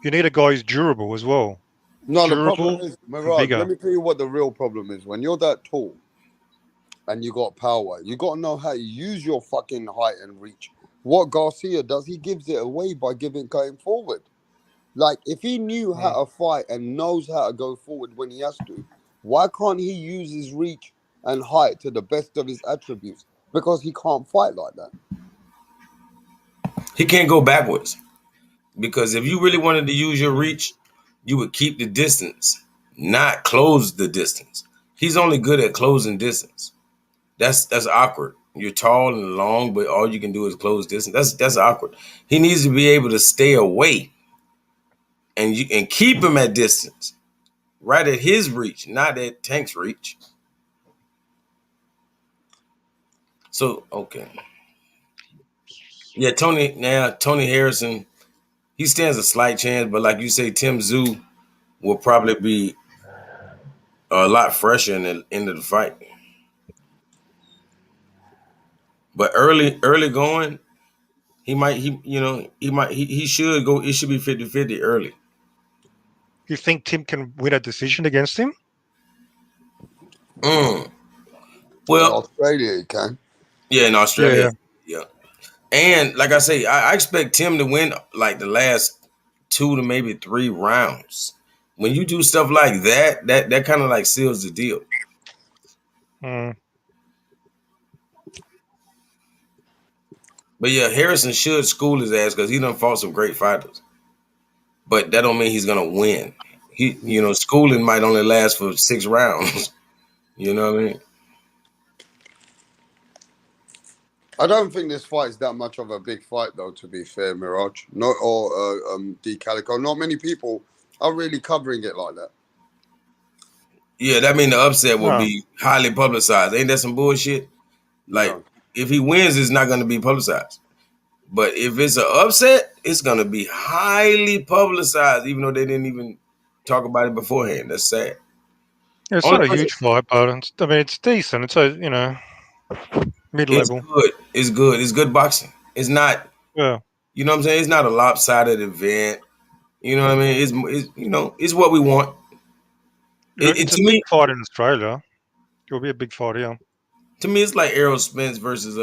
You need a guy who's durable as well. No, the problem is, Mirage, let me tell you what the real problem is. When you're that tall and you got power, you got to know how to use your fucking height and reach. What Garcia does, he gives it away by going forward. Like, if he knew how to fight and knows how to go forward when he has to, why can't he use his reach and height to the best of his attributes? Because he can't fight like that. He can't go backwards. Because if you really wanted to use your reach, you would keep the distance, not close the distance. He's only good at closing distance. That's awkward. You're tall and long, but all you can do is close distance. That's awkward. He needs to be able to stay away and keep him at distance, right at his reach, not at Tank's reach. So, okay. Yeah, Tony Harrison, he stands a slight chance, but like you say, TSZYU will probably be a lot fresher in the end of the fight. But early going, he should go. It should be 50-50 early. You think Tim can win a decision against him? Well, in Australia, he can. Yeah, in Australia, yeah. And like I say, I expect Tim to win like the last 2 to maybe 3 rounds. When you do stuff like that kind of like seals the deal. But yeah, Harrison should school his ass because he done fought some great fighters. But that don't mean he's gonna win. Schooling might only last for 6 rounds. You know what I mean? I don't think this fight's that much of a big fight, though, to be fair, Mirage. D Calico. Not many people are really covering it like that. Yeah, that means the upset will be highly publicized. Ain't that some bullshit? Like, if he wins, it's not going to be publicized. But if it's an upset, it's going to be highly publicized, even though they didn't even talk about it beforehand. That's sad. Yeah, it's not a huge fight, but it's decent. It's mid-level. It's good. It's good boxing. It's not. Yeah. You know what I'm saying? It's not a lopsided event. You know what I mean? It's what we want. It's a big fight in Australia. It will be a big fight here. To me, it's like Errol Spence versus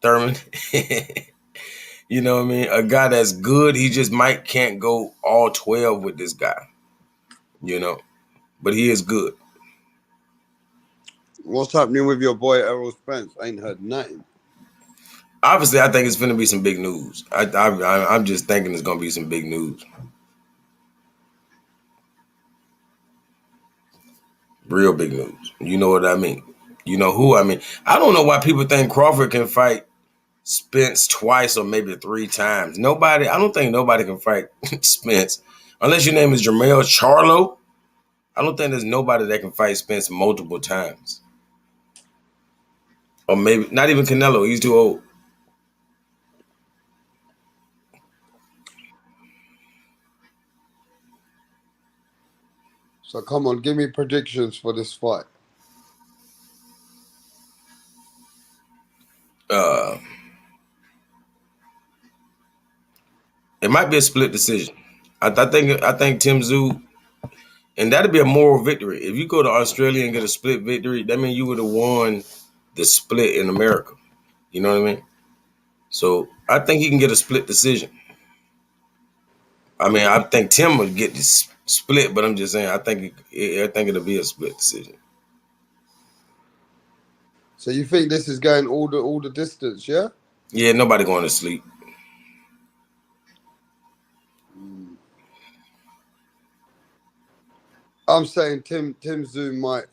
Thurman. You know what I mean? A guy that's good, he just can't go all 12 with this guy. you know. But he is good. What's happening with your boy Errol Spence? Ain't heard nothing. Obviously, I think it's going to be some big news. I'm just thinking it's going to be some big news. Real big news. You know what I mean? You know who I mean? I don't know why people think Crawford can fight Spence twice or maybe 3 times. Nobody, I don't think nobody can fight Spence. Unless your name is Jermell Charlo. I don't think there's nobody that can fight Spence multiple times. Or maybe, not even Canelo. He's too old. So come on, give me predictions for this fight. It might be a split decision. I think TSZYU, and that'd be a moral victory. If you go to Australia and get a split victory, that means you would have won the split in America. You know what I mean? So I think he can get a split decision. I mean, I think Tim would get this split, but I'm just saying I think it'll be a split decision. So you think this is going all the distance, yeah? Yeah, nobody going to sleep. I'm saying TSZYU might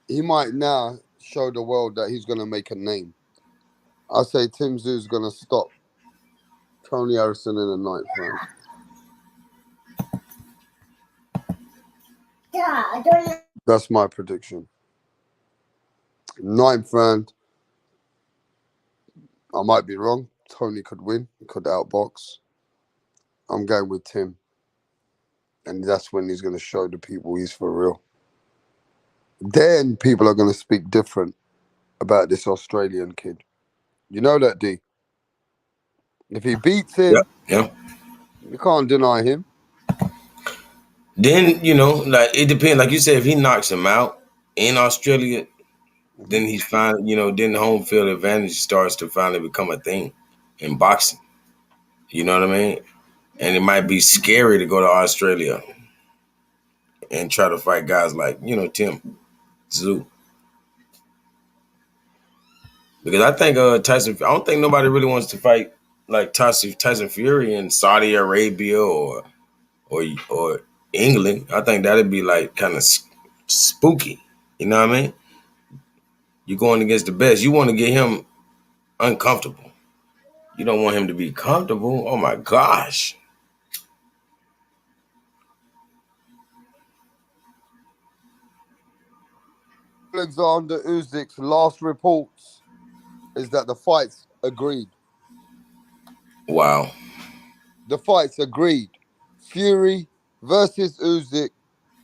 he might now show the world that he's gonna make a name. I say TSZYU's gonna stop Tony Harrison in the 9th round. That's my prediction. 9th round. I might be wrong. Tony could win. He could outbox. I'm going with Tim. And that's when he's going to show the people he's for real. Then people are going to speak different about this Australian kid. You know that, D? If he beats him, yeah. You can't deny him. Then, like it depends. Like you said, if he knocks him out in Australia, then he's fine. Then the home field advantage starts to finally become a thing in boxing. You know what I mean? And it might be scary to go to Australia and try to fight guys like, TSZYU. Because I think I don't think nobody really wants to fight like Tyson Fury in Saudi Arabia or England. I think that'd be like kind of spooky. You know what I mean? You're going against the best. You want to get him uncomfortable. You don't want him to be comfortable. Oh my gosh. Alexander Usyk's last reports is that the fight's agreed. Wow. The fight's agreed. Fury versus Usyk.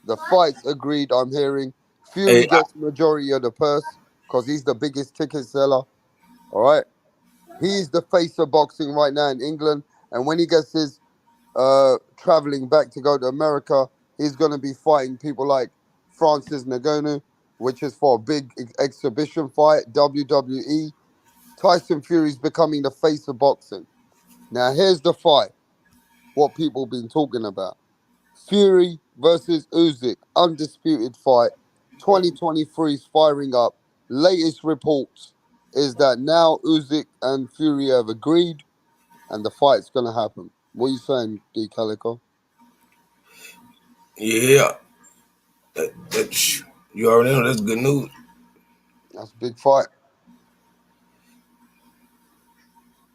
The fight's agreed, I'm hearing. Fury gets majority of the purse because he's the biggest ticket seller. All right? He's the face of boxing right now in England. And when he gets his traveling back to go to America, he's going to be fighting people like Francis Ngannou, which is for a big exhibition fight, WWE. Tyson Fury's becoming the face of boxing. Now, here's the fight, what people been talking about. Fury versus Usyk, undisputed fight. 2023's firing up. Latest reports is that now Usyk and Fury have agreed and the fight's going to happen. What are you saying, D. Calico? Yeah. You already know that's good news. That's a big fight.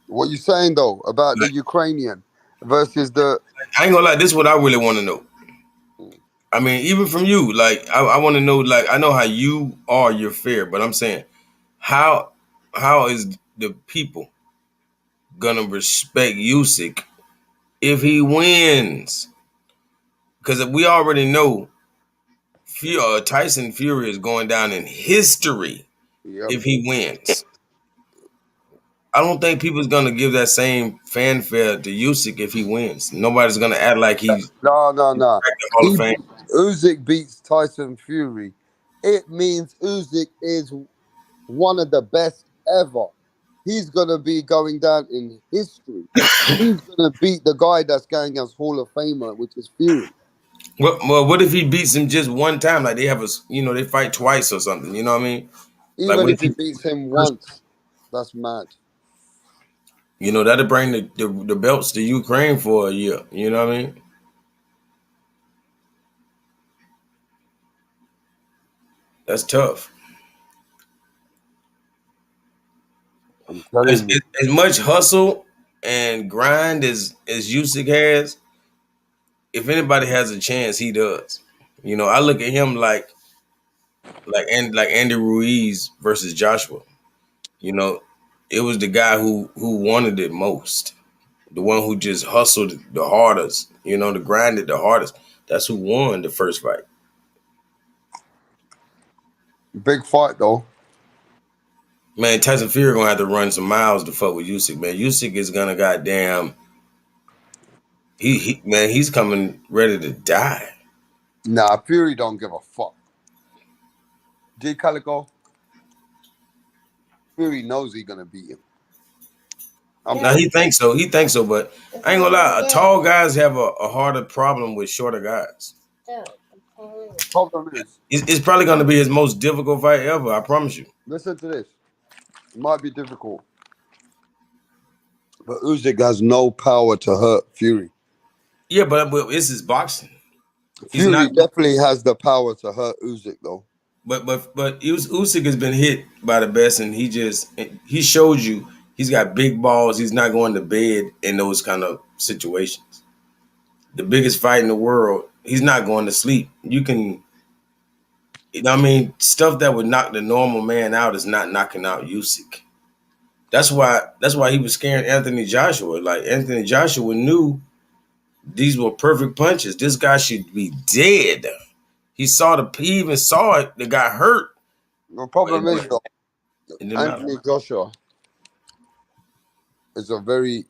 What you saying, though, about the Ukrainian versus the... I ain't gonna lie, this is what I really want to know. I mean, even from you, like, I want to know, like, I know how you are, you're fair, but I'm saying, how is the people gonna respect Usyk if he wins? Because we already know Tyson Fury is going down in history if he wins. I don't think people's gonna give that same fanfare to Usyk if he wins. Nobody's gonna act like he's No. Hall of Fame. Usyk beats Tyson Fury. It means Usyk is one of the best ever. he's gonna be going down in history. He's gonna beat the guy that's going as Hall of Famer, which is Fury. Well, what if he beats him just one time? Like they have they fight twice or something. You know what I mean? Like Even what if if he he, beats him once, that's mad. that'll bring the belts to Ukraine for a year. You know what I mean? That's tough. I'm telling you. As much hustle and grind as Usyk has, if anybody has a chance, he does. I look at him like Andy Ruiz versus Joshua. You know, it was the guy who wanted it most, the one who just hustled the hardest. The grinded the hardest. That's who won the first fight. Big fight though. Man, Tyson Fury gonna have to run some miles to fuck with Usyk. Man, Usyk is gonna goddamn. He's coming ready to die. Nah, Fury don't give a fuck. G Calico, Fury knows he's gonna beat him. Now he thinks so. He thinks so, but I ain't gonna lie. Tall guys have a harder problem with shorter guys. Problem is, It's probably gonna be his most difficult fight ever. I promise you. listen to this. It might be difficult, but Usyk has no power to hurt Fury. Yeah, but this is boxing. Fury definitely has the power to hurt Usyk though. But Usyk has been hit by the best, and he showed you he's got big balls. He's not going to bed in those kind of situations. The biggest fight in the world, he's not going to sleep. Stuff that would knock the normal man out is not knocking out Usyk. That's why he was scaring Anthony Joshua. Like Anthony Joshua knew these were perfect punches. This guy should be dead. He even saw it. The guy hurt. The problem is though, Anthony Joshua is a very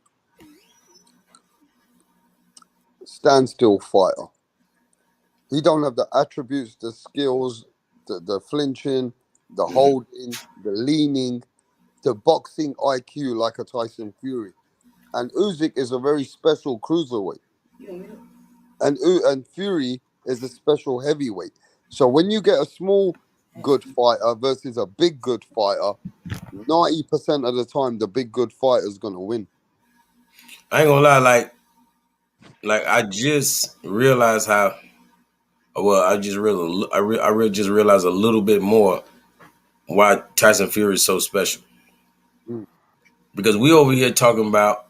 standstill fighter. He don't have the attributes, the skills, the flinching, the holding, the leaning, the boxing IQ like a Tyson Fury. And Usyk is a very special cruiserweight. And Fury is a special heavyweight. So when you get a small good fighter versus a big good fighter, 90% of the time the big good fighter is gonna win. I ain't gonna lie, like I just realized how. Well, I just just realized a little bit more why Tyson Fury is so special. Because we over here talking about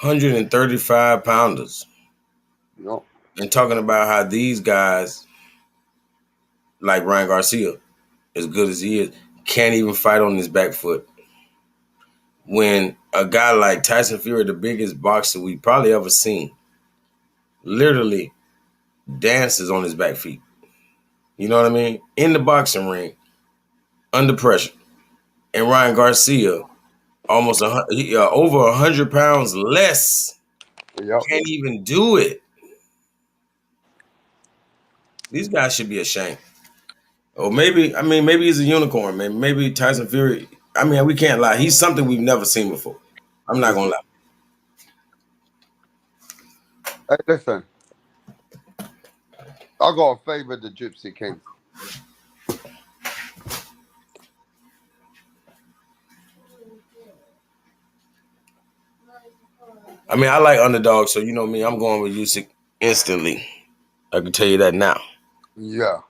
135 pounders. Yep. And talking about how these guys, like Ryan Garcia, as good as he is, can't even fight on his back foot. When a guy like Tyson Fury, the biggest boxer we probably ever seen, literally dances on his back feet. You know what I mean? In the boxing ring, under pressure. And Ryan Garcia, almost over 100 pounds less, can't even do it. These guys should be ashamed. Or maybe he's a unicorn, man. Maybe Tyson Fury, we can't lie. He's something we've never seen before. I'm not going to lie. Hey, listen. I got to favor the Gypsy King. I like underdogs, so you know me, I'm going with Usyk instantly. I can tell you that now. Yeah.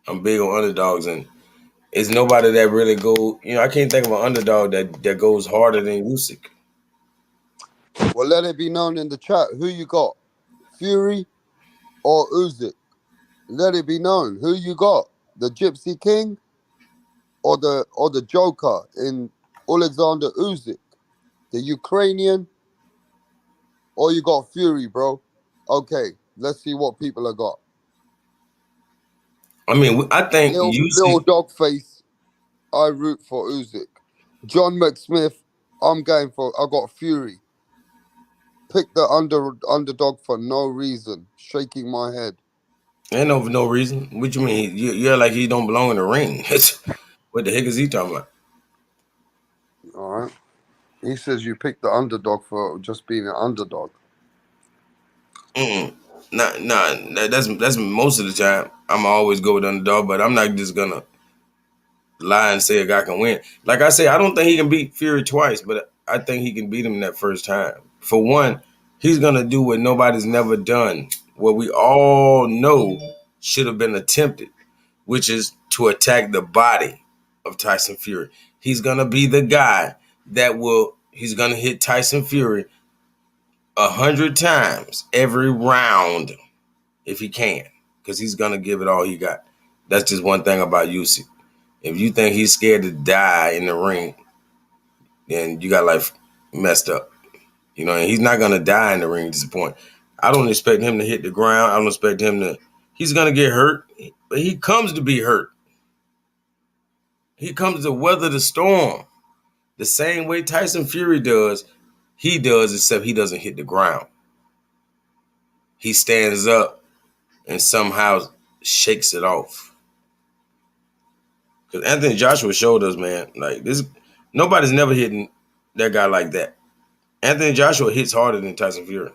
I'm big on underdogs, and it's nobody that really go. I can't think of an underdog that goes harder than Usyk. Well, let it be known in the chat who you got, Fury or Usyk. Let it be known who you got, the Gypsy King or the Joker in Alexander Usyk, the Ukrainian, or you got Fury, bro. Okay, let's see what people have got. I think little dog face. I root for Usyk. John McSmith. I got Fury. Pick the underdog for no reason. Shaking my head. Ain't no reason. What you mean? You're like he don't belong in the ring. What the heck is he talking about? All right. He says you picked the underdog for just being an underdog. Nah. That's most of the time. I'm always go with underdog, but I'm not just gonna lie and say a guy can win. Like I say, I don't think he can beat Fury twice, but I think he can beat him that first time. For one, he's gonna do what nobody's never done, what we all know should have been attempted, which is to attack the body of Tyson Fury. He's gonna be the guy he's gonna hit Tyson Fury 100 times every round if he can, because he's gonna give it all he got. That's just one thing about USYK. If you think he's scared to die in the ring, then you got life messed up. You know, and he's not gonna die in the ring at this point. I don't expect him to hit the ground. I don't expect him to. He's gonna get hurt, but he comes to be hurt. He comes to weather the storm the same way Tyson Fury does. He does, except he doesn't hit the ground. He stands up and somehow shakes it off. Because Anthony Joshua showed us, man, like this, nobody's never hitting that guy like that. Anthony Joshua hits harder than Tyson Fury.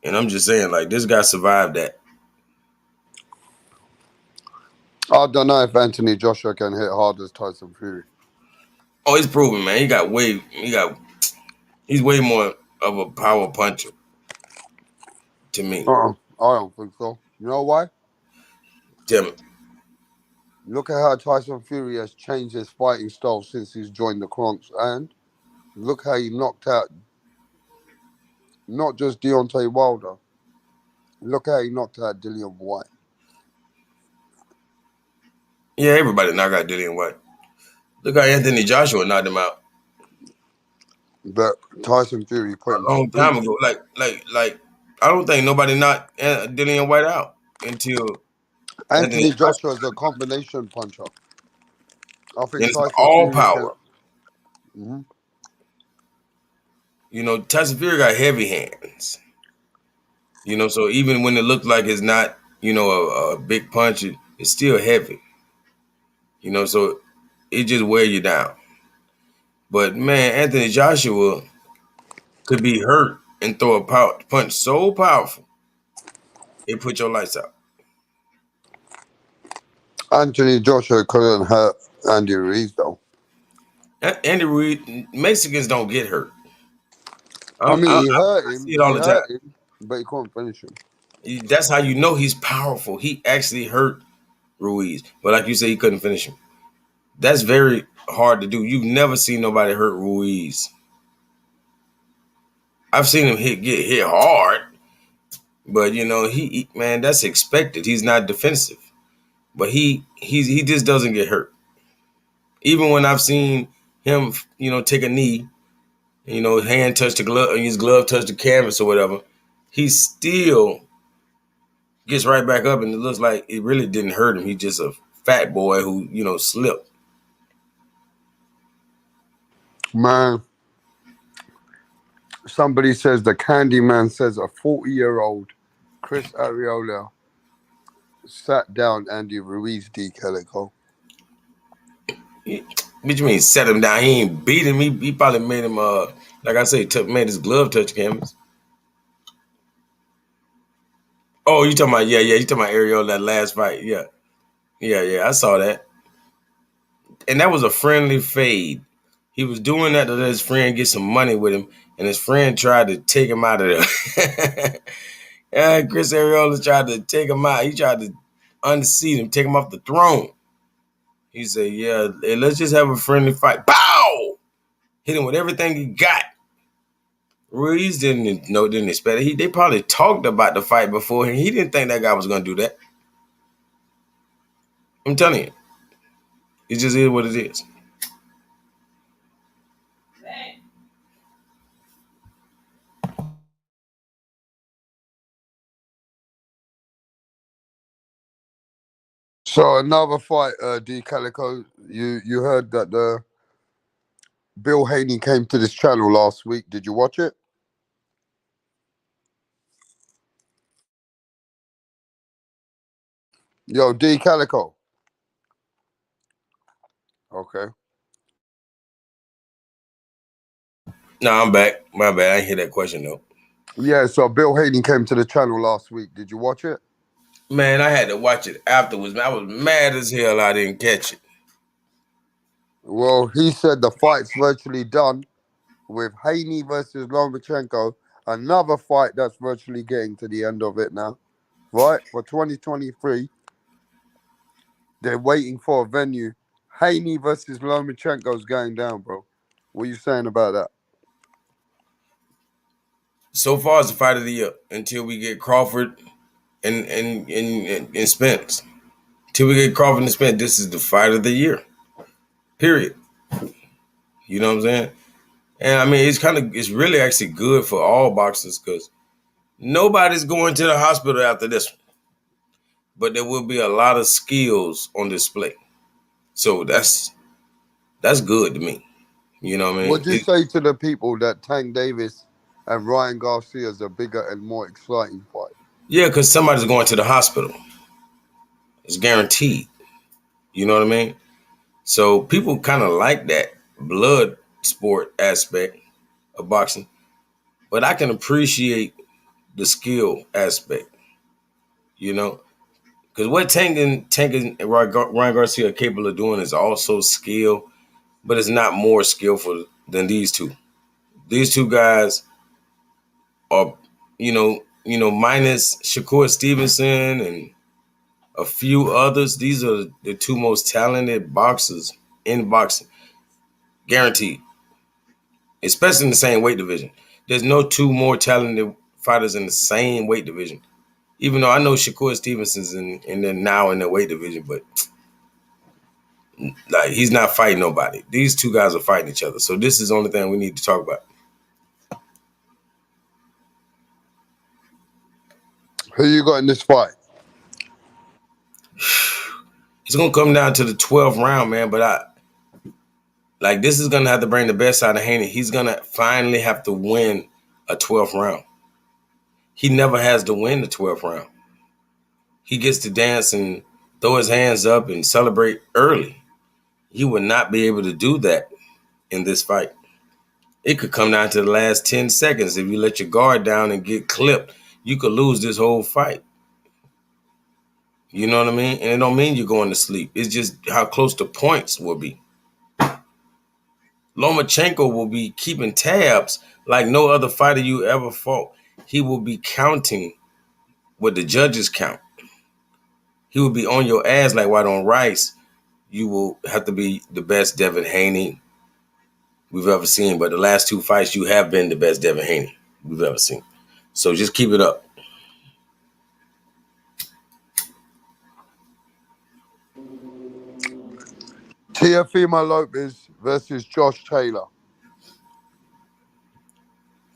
And I'm just saying, like, this guy survived that. I don't know if Anthony Joshua can hit hard as Tyson Fury. Oh, he's proven, man. He's way more of a power puncher to me. I don't think so. You know why? Tell me. Look at how Tyson Fury has changed his fighting style since he's joined the Cronks, and look how he knocked out not just Deontay Wilder. Look how he knocked out Dillian White. Yeah, everybody knocked out Dillian White. Look how Anthony Joshua knocked him out. But Tyson Fury put him A long to sleep. time ago. Like I don't think nobody knocked Dillian White out until Anthony Joshua is a combination puncher. I think it's Tyson all Fury power. can. You know, Tyson Fury got heavy hands. You know, so even when it looks like it's not, you know, a big punch, it's still heavy. You know, so it just wear you down. But man, Anthony Joshua could be hurt and throw a punch so powerful it put your lights out. Anthony Joshua couldn't hurt Andy Ruiz though. Andy Ruiz, Mexicans don't get hurt. He hurt him. See it all the time. But he couldn't finish him. That's how you know he's powerful. He actually hurt Ruiz, but like you say, he couldn't finish him. That's very hard to do. You've never seen nobody hurt Ruiz. I've seen him get hit hard, but you know man, that's expected. He's not defensive, but he just doesn't get hurt. Even when I've seen him, you know, take a knee, you know, hand touch the glove, his glove touch the canvas or whatever, he still gets right back up, and it looks like it really didn't hurt him. He's just a fat boy who, you know, slipped. Man, somebody says the Candyman says a 40-year-old Chris Arreola sat down Andy Ruiz, D. Calico. What you mean set him down? He ain't beat him. He probably made him, like I say, made his glove touch canvas. Oh, you talking about, yeah, you talking about Ariel, that last fight. Yeah, I saw that. And that was a friendly fade. He was doing that to let his friend get some money with him, and his friend tried to take him out of there. Yeah, Chris Arreola tried to take him out. He tried to unseat him, take him off the throne. He said, yeah, let's just have a friendly fight. Bow! Hit him with everything he got. Ruiz didn't expect it. They probably talked about the fight before, and he didn't think that guy was going to do that. I'm telling you. It just is what it is. So another fight, D. Calico. You heard that the Bill Haney came to this channel last week. Did you watch it? Yo, D Calico. Okay. No, I'm back. My bad. I didn't hear that question though. Yeah, so Bill Hayden came to the channel last week. Did you watch it? Man, I had to watch it afterwards. Man, I was mad as hell I didn't catch it. Well, he said the fight's virtually done with Haney versus Lomachenko. Another fight that's virtually getting to the end of it now. Right? For 2023. They're waiting for a venue. Haney versus Lomachenko's going down, bro. What are you saying about that? So far, it's the fight of the year until we get Crawford and Spence. Till we get Crawford and Spence, this is the fight of the year. Period. You know what I'm saying? And I mean, it's really actually good for all boxers because nobody's going to the hospital after this one. But there will be a lot of skills on display. So that's good to me. You know what I mean? What'd you say to the people that Tank Davis and Ryan Garcia is a bigger and more exciting fight? Yeah, because somebody's going to the hospital. It's guaranteed. You know what I mean? So people kind of like that blood sport aspect of boxing. But I can appreciate the skill aspect, you know? Because what Tank and Ryan Garcia are capable of doing is also skill, but it's not more skillful than these two. These two guys are, minus Shakur Stevenson and a few others. These are the two most talented boxers in boxing, guaranteed. Especially in the same weight division. There's no two more talented fighters in the same weight division. Even though I know Shakur Stevenson's now in the weight division, but like he's not fighting nobody. These two guys are fighting each other. So this is the only thing we need to talk about. Who you got in this fight? It's gonna come down to the 12th round, man. But this is gonna have to bring the best out of Haney. He's gonna finally have to win a 12th round. He never has to win the 12th round. He gets to dance and throw his hands up and celebrate early. He would not be able to do that in this fight. It could come down to the last 10 seconds. If you let your guard down and get clipped, you could lose this whole fight. You know what I mean? And it don't mean you're going to sleep. It's just how close the points will be. Lomachenko will be keeping tabs like no other fighter you ever fought. He will be counting what the judges count. He will be on your ass like white on rice. You will have to be the best Devin Haney we've ever seen. But the last two fights, you have been the best Devin Haney we've ever seen. So just keep it up. Teofimo Lopez versus Josh Taylor.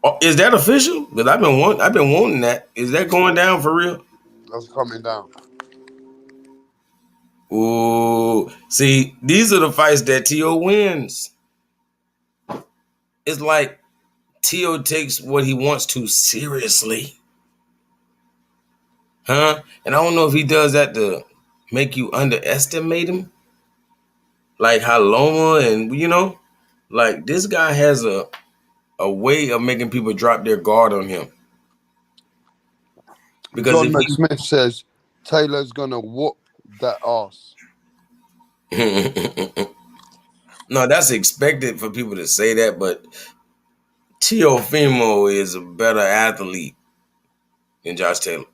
Oh, is that official? Because I've been wanting that. Is that going down for real? That's coming down. Ooh, see, these are the fights that T.O. wins. It's like T.O. takes what he wants to seriously. Huh? And I don't know if he does that to make you underestimate him. Like how Loma and, like this guy has a way of making people drop their guard on him. Because John McSmith says Taylor's going to whoop that ass. No, that's expected for people to say that, but Teofimo is a better athlete than Josh Taylor.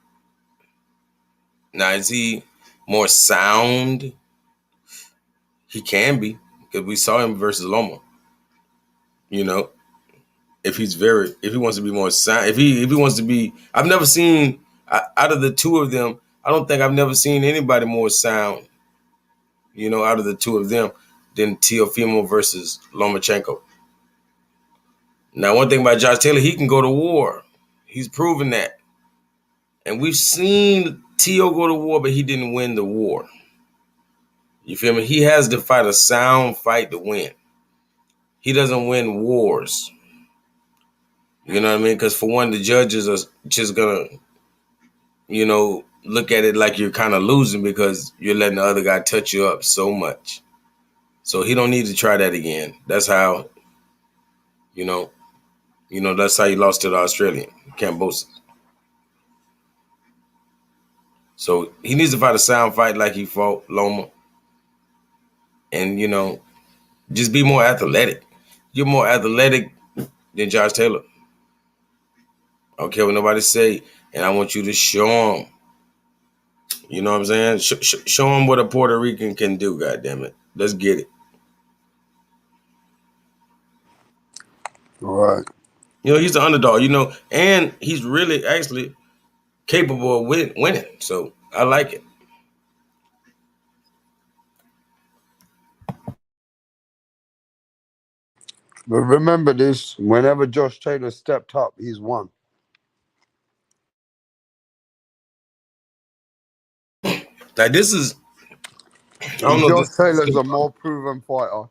Now, is he more sound? He can be, because we saw him versus Loma. If he wants to be more sound, if he wants to be, I've never seen out of the two of them. I don't think I've never seen anybody more sound, out of the two of them than Teofimo versus Lomachenko. Now, one thing about Josh Taylor, he can go to war. He's proven that. And we've seen T.O. go to war, but he didn't win the war. You feel me? He has to fight a sound fight to win. He doesn't win wars. You know what I mean? Because for one, the judges are just going to, look at it like you're kind of losing because you're letting the other guy touch you up so much. So he don't need to try that again. That's how, that's how he lost to the Australian, Cambosis. So he needs to fight a sound fight like he fought Loma. And, just be more athletic. You're more athletic than Josh Taylor. I don't care what nobody say. And I want you to show him. You know what I'm saying? Show him what a Puerto Rican can do, goddammit. Let's get it. All right. He's the underdog, and he's really actually capable of winning. So I like it. But remember this, whenever Josh Taylor stepped up, he's won. Like this is, I don't And know. Josh Taylor's a more proven fighter.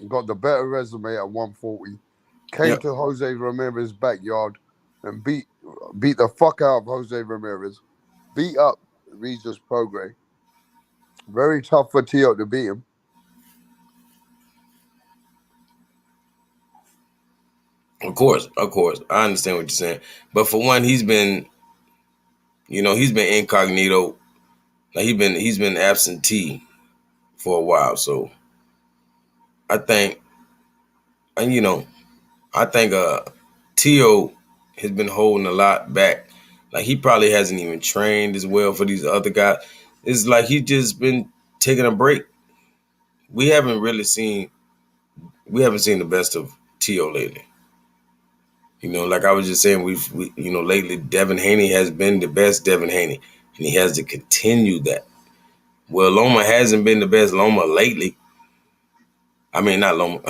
Got the better resume at 140. Came to Jose Ramirez's backyard and beat the fuck out of Jose Ramirez. Beat up Regis Prograis. Very tough for Tio to beat him. Of course. I understand what you're saying. But for one, he's been incognito. Like he's been absentee for a while. So I think, and I think Tio has been holding a lot back. Like he probably hasn't even trained as well for these other guys. It's like he's just been taking a break. We haven't seen the best of Tio lately. Like I was just saying, we lately Devin Haney has been the best Devin Haney, and he has to continue that. Well, Loma hasn't been the best Loma lately. I mean, not Loma.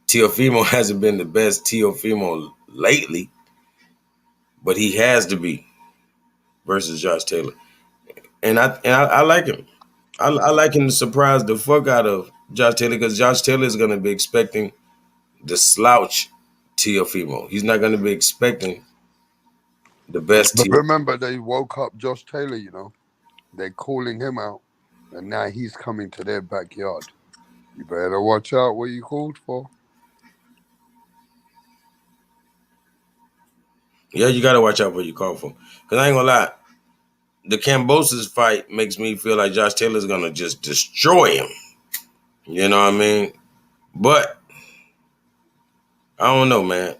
Teofimo hasn't been the best Teofimo lately, but he has to be versus Josh Taylor, and I like him. I like him to surprise the fuck out of Josh Taylor because Josh Taylor is going to be expecting the slouch Teofimo. He's not going to be expecting the best. But remember, they woke up Josh Taylor, They're calling him out. And now he's coming to their backyard. You better watch out what you called for. Yeah, you got to watch out what you call for. Because I ain't going to lie. The Cambosis fight makes me feel like Josh Taylor's going to just destroy him. You know what I mean? But I don't know, man.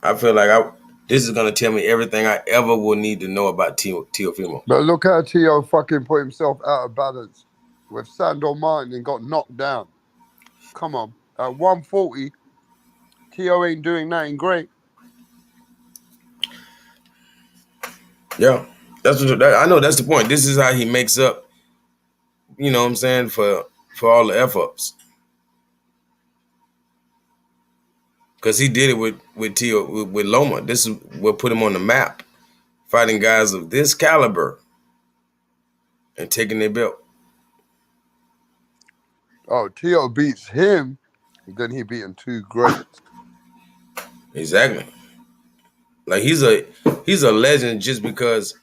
I feel like this is going to tell me everything I ever will need to know about Teofimo. But look how Tio fucking put himself out of balance with Sandor Martin and got knocked down. Come on. At 140, Tio ain't doing nothing great. Yeah. I know that's the point. This is how he makes up, you know what I'm saying, for all the F-ups. Because he did it with Tio, with Loma. This is what put him on the map. Fighting guys of this caliber and taking their belt. Oh, Tio beats him, then he beating two greats. Exactly. Like he's a legend just because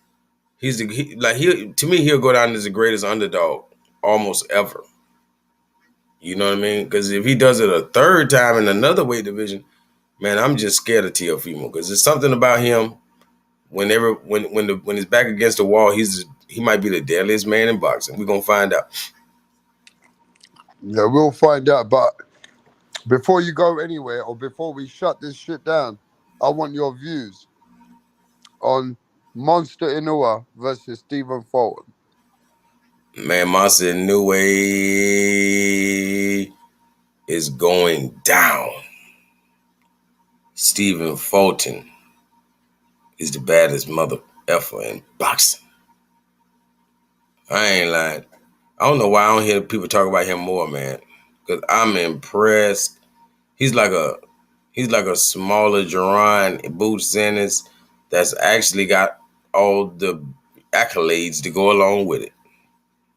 to me he'll go down as the greatest underdog almost ever. You know what I mean? Because if he does it a third time in another weight division, man, I'm just scared of Teofimo because there's something about him. When he's back against the wall, he might be the deadliest man in boxing. We're gonna find out. Yeah, we'll find out. But before you go anywhere or before we shut this shit down, I want your views on Monster Inoue versus Stephen Fulton. Man, Monster Inoue is going down. Stephen Fulton is the baddest mother effer in boxing. I ain't lying. I don't know why I don't hear people talk about him more, man. Because I'm impressed. He's like a smaller Jerron Boots Ennis that's actually got all the accolades to go along with it.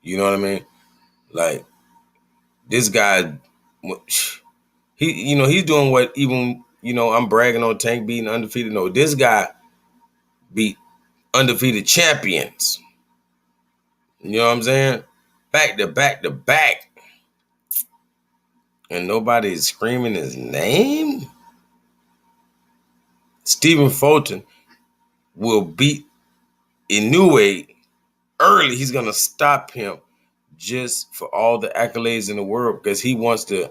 You know what I mean? Like this guy, he's doing what even I'm bragging on Tank beating undefeated. No, this guy beat undefeated champions. You know what I'm saying? Back to back to back. And nobody's screaming his name? Stephen Fulton will beat Inoue early. He's going to stop him just for all the accolades in the world because he wants the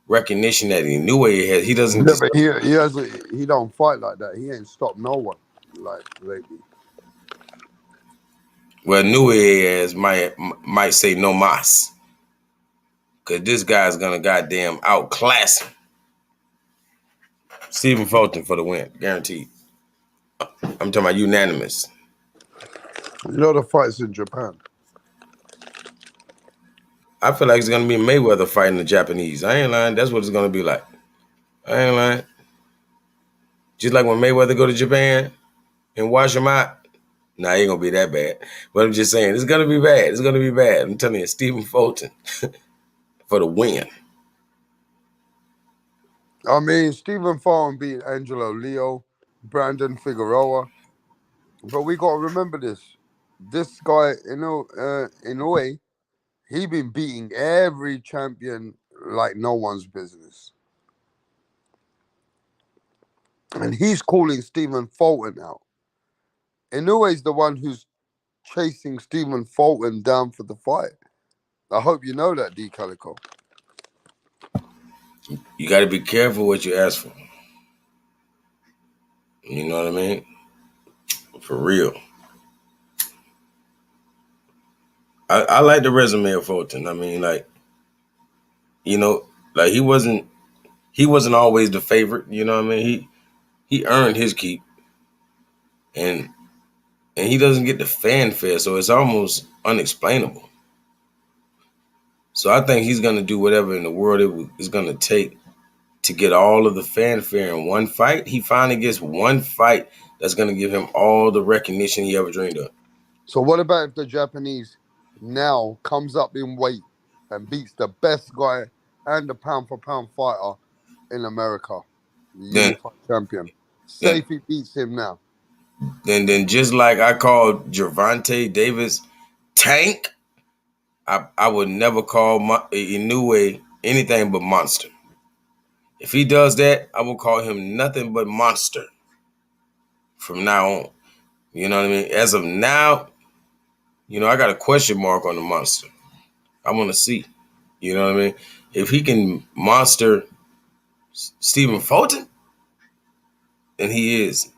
recognition that Inoue has. He doesn't Yeah, just... but he don't fight like that. He ain't stopped no one like lately. Well, Inoue might say no mas. Because this guy's going to goddamn outclass him. Stephen Fulton for the win. Guaranteed. I'm talking about unanimous. You know the fights in Japan. I feel like it's going to be Mayweather fighting the Japanese. I ain't lying. That's what it's going to be like. I ain't lying. Just like when Mayweather go to Japan and wash him out. Nah, it ain't going to be that bad. But I'm just saying, it's going to be bad. It's going to be bad. I'm telling you, Stephen Fulton for the win. I mean, Stephen Fulton beat Angelo Leo, Brandon Figueroa. But we got to remember this. This guy, Inoue, he been beating every champion like no one's business. And he's calling Stephen Fulton out. Inoue's the one who's chasing Stephen Fulton down for the fight. I hope you know that, D. Calico. You got to be careful what you ask for. You know what I mean? For real. I like the resume of Fulton. I mean, like, you know, like he wasn't always the favorite. You know what I mean? He earned his keep, and he doesn't get the fanfare, so it's almost unexplainable. So I think he's gonna do whatever in the world is gonna take to get all of the fanfare in one fight. He finally gets one fight that's gonna give him all the recognition he ever dreamed of. So what about if the Japanese now comes up in weight and beats the best guy and the pound-for-pound fighter in America, the Then, unified champion? Say then, if he beats him now. then just like I called Gervonta Davis Tank, I would never call Inoue anything but monster. If he does that, I will call him nothing but monster from now on. You know what I mean? As of now, you know, I got a question mark on the monster. I want to see. You know what I mean? If he can monster Stephen Fulton, then he is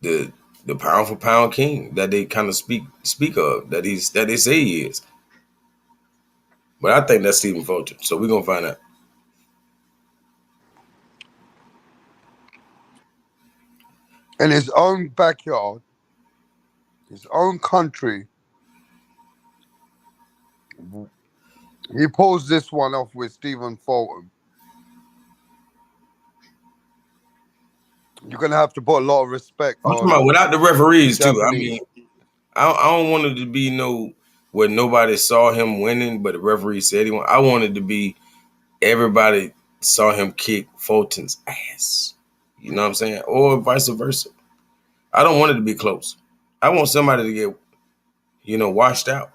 the pound for pound king that they kind of speak of, that they say he is. But I think that's Stephen Fulton. So we're gonna find out. In his own backyard, his own country, he pulls this one off with Stephen Fulton. You're gonna have to put a lot of respect I'm talking on about without the the referees too. I Japanese. mean, I don't want it to be where nobody saw him winning, but the referee said he won. I wanted to be everybody saw him kick Fulton's ass. You know what I'm saying? Or vice versa. I don't want it to be close. I want somebody to get, washed out.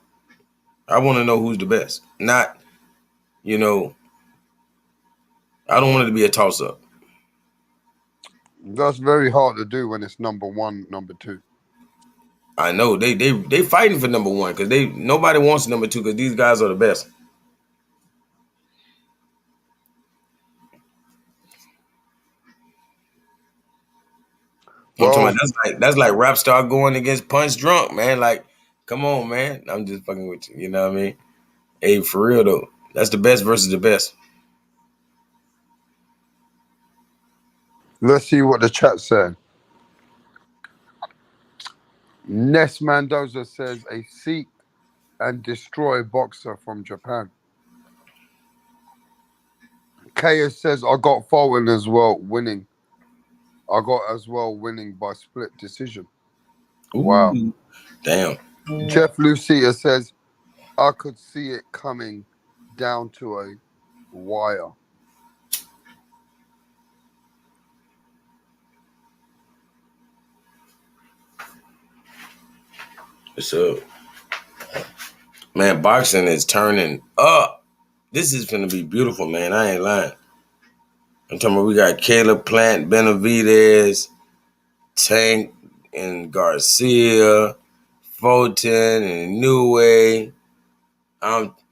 I want to know who's the best. Not, I don't want it to be a toss up. That's very hard to do when it's number one, number two. I know they fighting for number one because nobody wants number two because these guys are the best. I'm talking about that's like rap star going against Punch Drunk, man. Like, come on, man. I'm just fucking with you. You know what I mean? Hey, for real though, that's the best versus the best. Let's see what the chat said. Ness Mendoza says a seek and destroy boxer from Japan. Kaya says I got Fulton as well winning. I got as well winning by split decision. Ooh, wow. Damn. Jeff Lucia says I could see it coming down to a wire. So Man, boxing is turning up. This is gonna be beautiful, man. I ain't lying. I'm talking about we got Caleb Plant, Benavidez, Tank, and Garcia, Fulton, and Newey.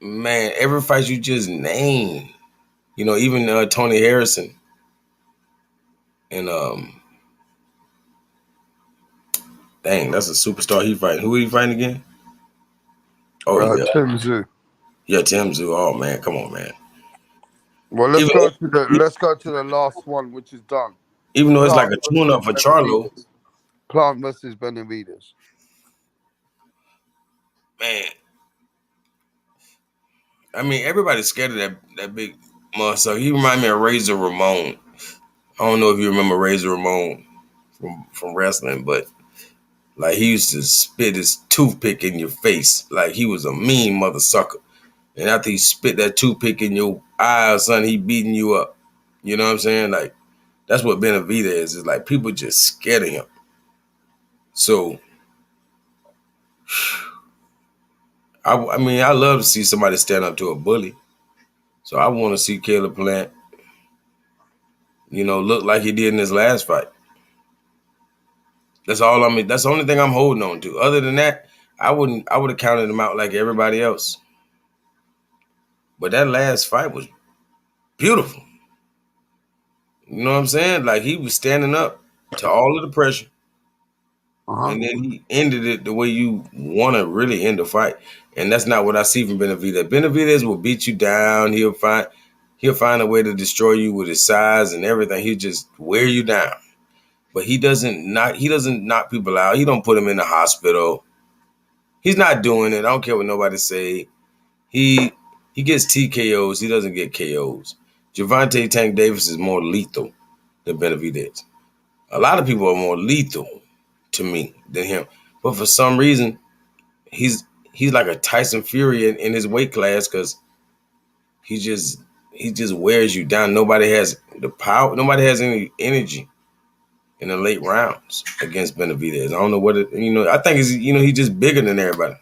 Man, every fight you just named. You know, even Tony Harrison and dang, that's a superstar he fighting. Who he fighting again? Oh yeah, TSZYU. yeah, TSZYU. Oh man, come on, man. Well, let's go to the last one, which is done. Even though it's like Plant a tune-up for Charlo, Plant versus Benavidez. man. I mean, everybody's scared of that big monster. He remind me of Razor Ramon. I don't know if you remember Razor Ramon from wrestling, but like he used to spit his toothpick in your face. Like he was a mean mother sucker. And after he spit that toothpick in your eye, son, he beating you up. You know what I'm saying? Like that's what Benavidez is. It's like people just scared of him. So I mean, I love to see somebody stand up to a bully. So I want to see Caleb Plant, look like he did in his last fight. That's all that's the only thing I'm holding on to. Other than that, I would have counted him out like everybody else. But that last fight was beautiful. You know what I'm saying? Like he was standing up to all of the pressure. And then he ended it the way you want to really end the fight. And that's not what I see from Benavidez. Benavidez will beat you down. He'll find a way to destroy you with his size and everything. He'll just wear you down. But he doesn't knock people out. He don't put them in the hospital. He's not doing it. I don't care what nobody say. He gets TKOs. He doesn't get KOs. Gervonta Tank Davis is more lethal than Benavidez. A lot of people are more lethal to me than him. But for some reason, he's like a Tyson Fury in his weight class because he just wears you down. Nobody has the power. Nobody has any energy in the late rounds against Benavidez. I don't know what I think he's just bigger than everybody.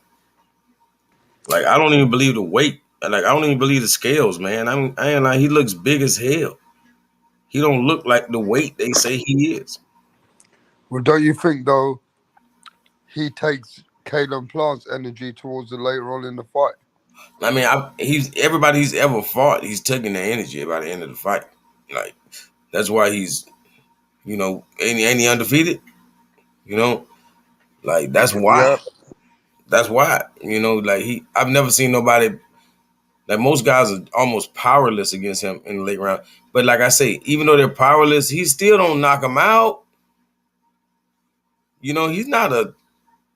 Like I don't even believe the weight. Like I don't even believe the scales, man. I ain't like he looks big as hell. He don't look like the weight they say he is. Well, don't you think though he takes Caleb Plant's energy towards the later on in the fight? I mean, everybody he's ever fought, he's taking the energy by the end of the fight. Like that's why he's, ain't he undefeated? Like that's why. Yep. That's why. Like I've never seen nobody. Like most guys are almost powerless against him in the late round. But like I say, even though they're powerless, he still don't knock them out. He's not a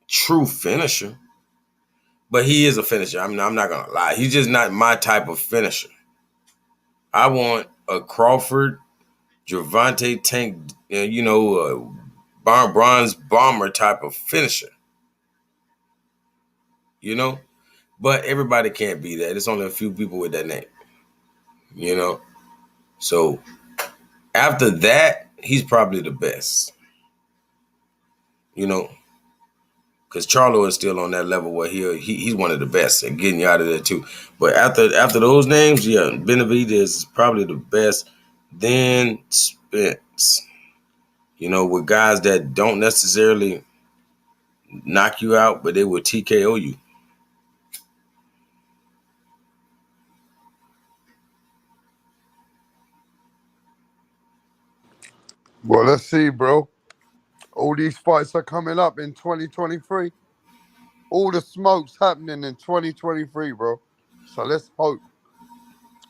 true finisher. But he is a finisher. I mean, I'm not gonna lie. He's just not my type of finisher. I want a Crawford, Gervonta Tank, bronze bomber type of finisher. But everybody can't be that. There's only a few people with that name. So after that, he's probably the best. Because Charlo is still on that level where he's one of the best at getting you out of there too. But after those names, yeah, Benavidez is probably the best. Then Spence, with guys that don't necessarily knock you out, but they will TKO you. Well, let's see, bro. All these fights are coming up in 2023. All the smoke's happening in 2023, bro. So let's hope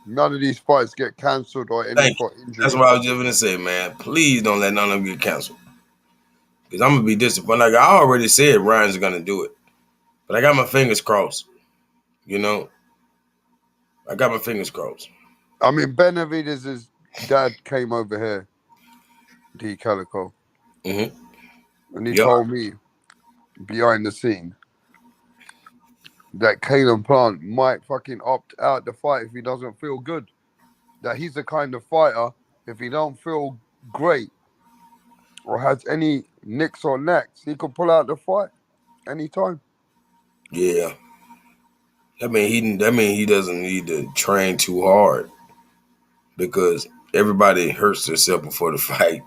none of these fights get cancelled or any for injury. That's what I was just gonna say, man. Please don't let none of them get canceled. Because I'm gonna be disappointed. Like I already said Ryan's gonna do it. But I got my fingers crossed. I got my fingers crossed. I mean, Benavidez's dad came over here, D Calico. Mm-hmm. And he told me behind the scene that Caleb Plant might fucking opt out the fight if he doesn't feel good. That he's the kind of fighter, if he don't feel great or has any nicks or knacks, he could pull out the fight anytime. Yeah. That mean he doesn't need to train too hard because everybody hurts themselves before the fight.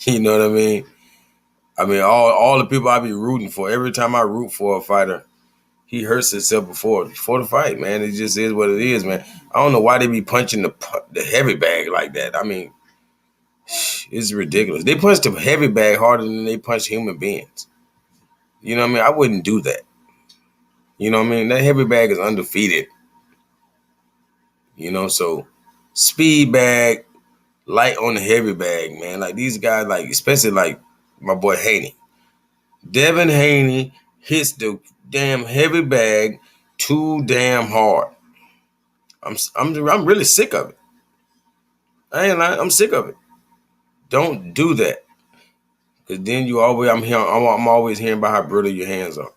You know what I mean? I mean, all the people I be rooting for, every time I root for a fighter, he hurts himself before the fight, man. It just is what it is, man. I don't know why they be punching the heavy bag like that. I mean, it's ridiculous. They punch the heavy bag harder than they punch human beings. You know what I mean? I wouldn't do that. You know what I mean? That heavy bag is undefeated. You know, so speed bag, light on the heavy bag, man. Like these guys, like especially like my boy Haney. Devin Haney hits the damn heavy bag too damn hard. I'm really sick of it. I ain't lying. I'm sick of it. Don't do that, cause then I'm always hearing about how brittle your hands are.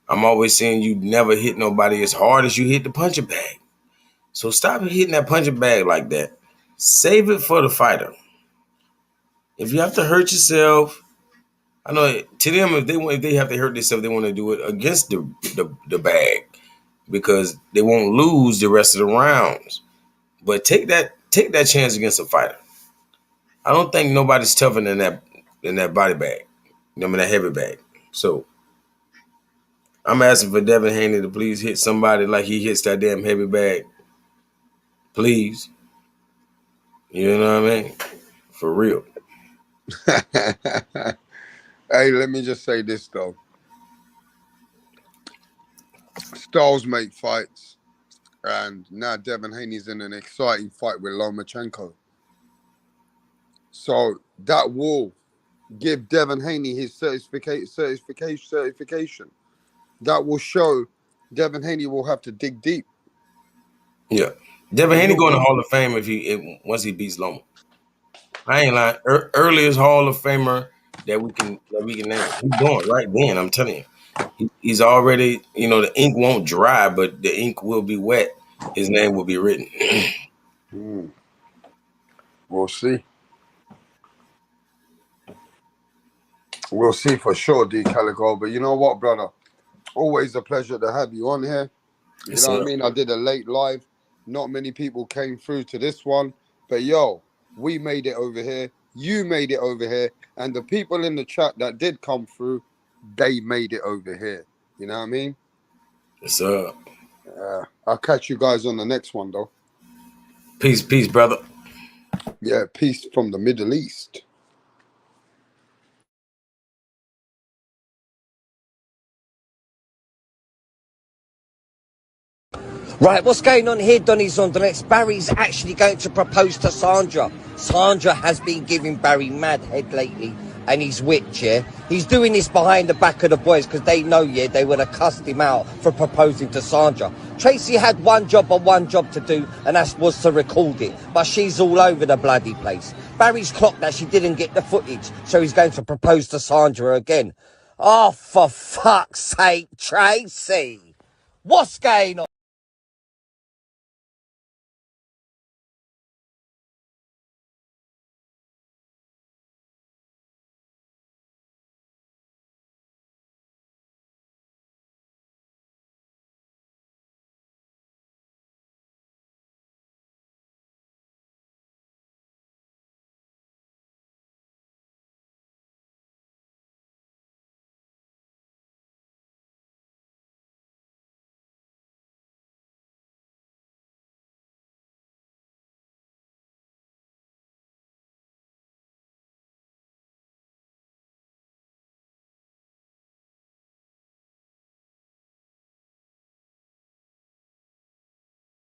I'm always saying you never hit nobody as hard as you hit the punching bag. So stop hitting that punching bag like that. Save it for the fighter. If you have to hurt yourself, I know to them if they have to hurt themselves, they want to do it against the bag because they won't lose the rest of the rounds. But take that chance against a fighter. I don't think nobody's tougher than that body bag. I mean that heavy bag. So I'm asking for Devin Haney to please hit somebody like he hits that damn heavy bag. Please. You know what I mean? For real. Hey, let me just say this though. Styles make fights, and now Devin Haney's in an exciting fight with Lomachenko. So that will give Devin Haney his certification. That will show Devin Haney will have to dig deep. Yeah. Devin Haney going to Hall of Fame once he beats Loma. I ain't lying. Earliest Hall of Famer that we can name. He's going right then. I'm telling you, he's already. You know, the ink won't dry, but the ink will be wet. His name will be written. We'll see. We'll see for sure, D Calico. But you know what, brother? Always a pleasure to have you on here. You know what I mean? I did a late live. Not many people came through to this one. But yo, we made it over here. You made it over here. And the people in the chat that did come through, they made it over here. You know what I mean? Yes, sir. I'll catch you guys on the next one, though. Peace, brother. Yeah, peace from the Middle East. Right, what's going on here, Donny's on the next? Barry's actually going to propose to Sandra. Sandra has been giving Barry mad head lately, and he's witch, yeah? He's doing this behind the back of the boys because they know, yeah, they would have cussed him out for proposing to Sandra. Tracy had one job to do, and that was to record it. But she's all over the bloody place. Barry's clocked that she didn't get the footage, so he's going to propose to Sandra again. Oh, for fuck's sake, Tracy! What's going on?